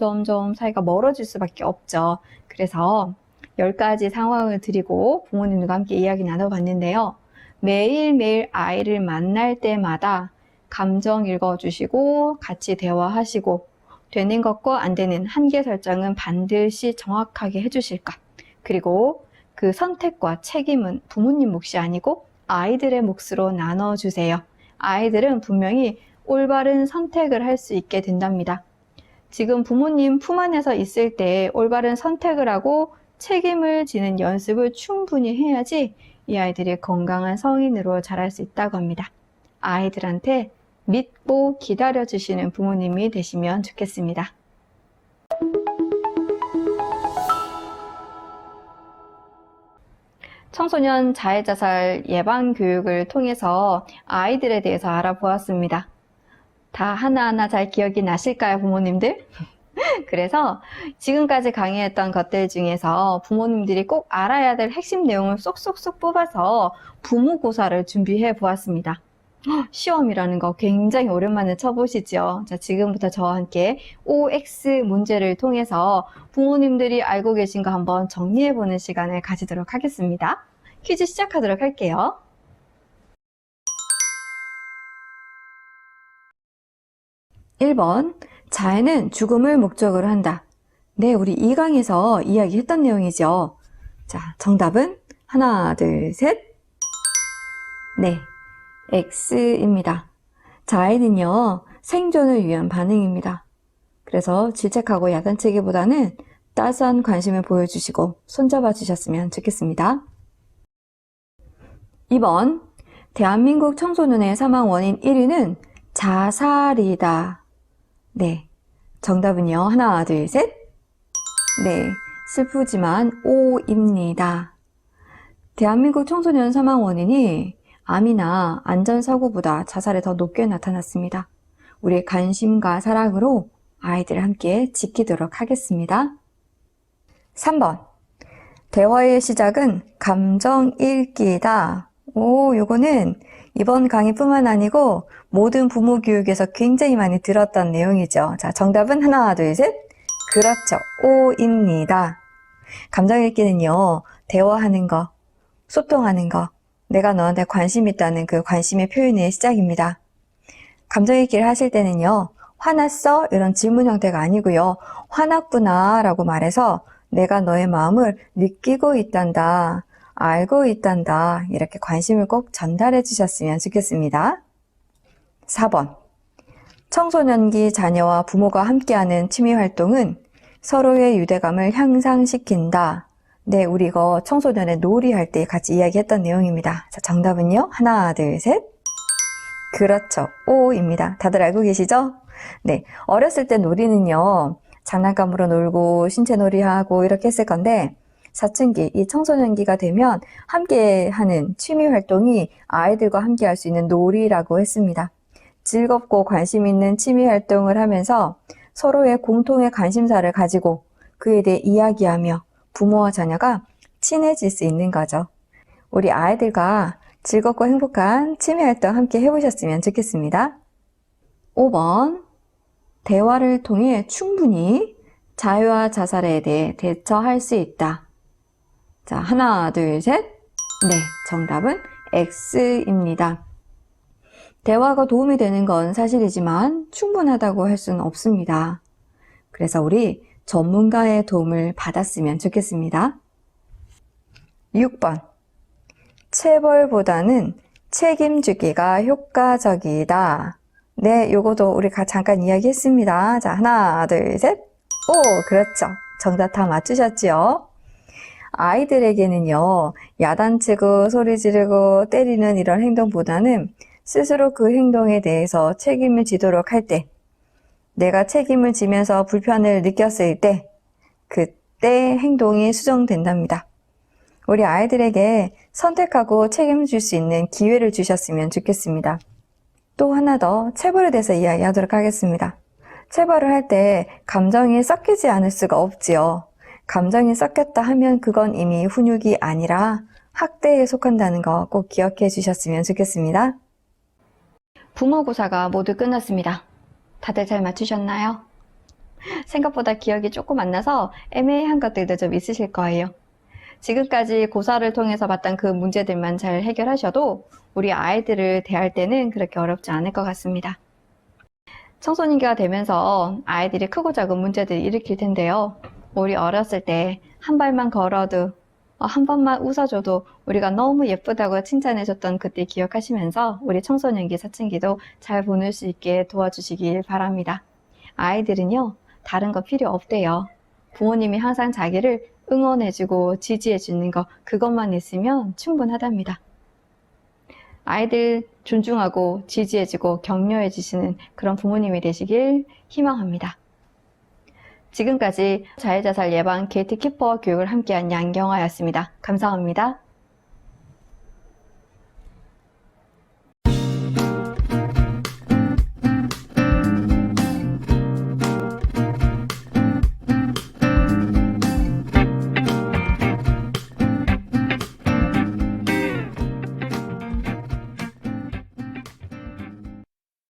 사이가 멀어질 수밖에 없죠. 그래서 10가지 상황을 드리고 부모님들과 함께 이야기 나눠봤는데요. 매일매일 아이를 만날 때마다 감정 읽어주시고 같이 대화하시고 되는 것과 안 되는 한계 설정은 반드시 정확하게 해주실 것. 그리고 그 선택과 책임은 부모님 몫이 아니고 아이들의 몫으로 나눠주세요. 아이들은 분명히 올바른 선택을 할 수 있게 된답니다. 지금 부모님 품 안에서 있을 때 올바른 선택을 하고 책임을 지는 연습을 충분히 해야지 이 아이들이 건강한 성인으로 자랄 수 있다고 합니다. 아이들한테 믿고 기다려주시는 부모님이 되시면 좋겠습니다. 청소년 자해자살 예방 교육을 통해서 아이들에 대해서 알아보았습니다. 다 하나하나 잘 기억이 나실까요, 부모님들? 그래서 지금까지 강의했던 것들 중에서 부모님들이 꼭 알아야 될 핵심 내용을 쏙쏙쏙 뽑아서 부모고사를 준비해 보았습니다. 시험이라는 거 굉장히 오랜만에 쳐보시죠. 자, 지금부터 저와 함께 OX 문제를 통해서 부모님들이 알고 계신 거 한번 정리해보는 시간을 가지도록 하겠습니다. 퀴즈 시작하도록 할게요. 1번, 자해는 죽음을 목적으로 한다. 네, 우리 2강에서 이야기했던 내용이죠. 자, 정답은 하나, 둘, 셋. 네, X입니다. 자해는요, 생존을 위한 반응입니다. 그래서 질책하고 야단치기보다는 따스한 관심을 보여주시고 손잡아 주셨으면 좋겠습니다. 2번, 대한민국 청소년의 사망 원인 1위는 자살이다. 네, 정답은요, 하나, 둘, 셋. 네, 슬프지만 O입니다. 대한민국 청소년 사망 원인이 암이나 안전사고보다 자살에 더 높게 나타났습니다. 우리의 관심과 사랑으로 아이들을 함께 지키도록 하겠습니다. 3번, 대화의 시작은 감정 읽기다. 요거는 이번 강의뿐만 아니고 모든 부모 교육에서 굉장히 많이 들었던 내용이죠. 자, 정답은 하나, 둘, 셋. 그렇죠. O입니다. 감정 읽기는요, 대화하는 거, 소통하는 거, 내가 너한테 관심 있다는 그 관심의 표현의 시작입니다. 감정 읽기를 하실 때는요, 화났어? 이런 질문 형태가 아니고요, 화났구나 라고 말해서 내가 너의 마음을 느끼고 있단다, 알고 있단다, 이렇게 관심을 꼭 전달해 주셨으면 좋겠습니다. 4번, 청소년기 자녀와 부모가 함께하는 취미활동은 서로의 유대감을 향상시킨다. 네, 우리 이거 청소년의 놀이할 때 같이 이야기했던 내용입니다. 자, 정답은요, 하나, 둘, 셋. 그렇죠, O입니다. 다들 알고 계시죠? 네, 어렸을 때 놀이는요, 장난감으로 놀고 신체 놀이하고 이렇게 했을 건데, 사춘기, 이 청소년기가 되면 함께하는 취미활동이 아이들과 함께 할 수 있는 놀이라고 했습니다. 즐겁고 관심 있는 취미활동을 하면서 서로의 공통의 관심사를 가지고 그에 대해 이야기하며 부모와 자녀가 친해질 수 있는 거죠. 우리 아이들과 즐겁고 행복한 취미활동 함께 해보셨으면 좋겠습니다. 5번, 대화를 통해 충분히 자해와 자살에 대해 대처할 수 있다. 자, 하나, 둘, 셋. 네, 정답은 X입니다. 대화가 도움이 되는 건 사실이지만 충분하다고 할 수는 없습니다. 그래서 우리 전문가의 도움을 받았으면 좋겠습니다. 6번, 체벌보다는 책임주기가 효과적이다. 네, 요거도 우리가 잠깐 이야기했습니다. 자, 하나, 둘, 셋. 오, 그렇죠. 정답 다 맞추셨죠? 아이들에게는요, 야단치고 소리 지르고 때리는 이런 행동보다는 스스로 그 행동에 대해서 책임을 지도록 할 때, 내가 책임을 지면서 불편을 느꼈을 때, 그때 행동이 수정된답니다. 우리 아이들에게 선택하고 책임질 수 있는 기회를 주셨으면 좋겠습니다. 또 하나 더 체벌에 대해서 이야기하도록 하겠습니다. 체벌을 할 때 감정이 섞이지 않을 수가 없지요. 감정이 섞였다 하면 그건 이미 훈육이 아니라 학대에 속한다는 거 꼭 기억해 주셨으면 좋겠습니다. 부모고사가 모두 끝났습니다. 다들 잘 맞추셨나요? 생각보다 기억이 조금 안 나서 애매한 것들도 좀 있으실 거예요. 지금까지 고사를 통해서 봤던 그 문제들만 잘 해결하셔도 우리 아이들을 대할 때는 그렇게 어렵지 않을 것 같습니다. 청소년기가 되면서 아이들이 크고 작은 문제들을 일으킬 텐데요. 우리 어렸을 때 한 발만 걸어도 한 번만 웃어줘도 우리가 너무 예쁘다고 칭찬해줬던 그때 기억하시면서 우리 청소년기, 사춘기도 잘 보낼 수 있게 도와주시길 바랍니다. 아이들은요, 다른 거 필요 없대요. 부모님이 항상 자기를 응원해주고 지지해주는 거, 그것만 있으면 충분하답니다. 아이들 존중하고 지지해주고 격려해주시는 그런 부모님이 되시길 희망합니다. 지금까지 자해자살 예방 게이트키퍼 교육을 함께한 양경화였습니다. 감사합니다.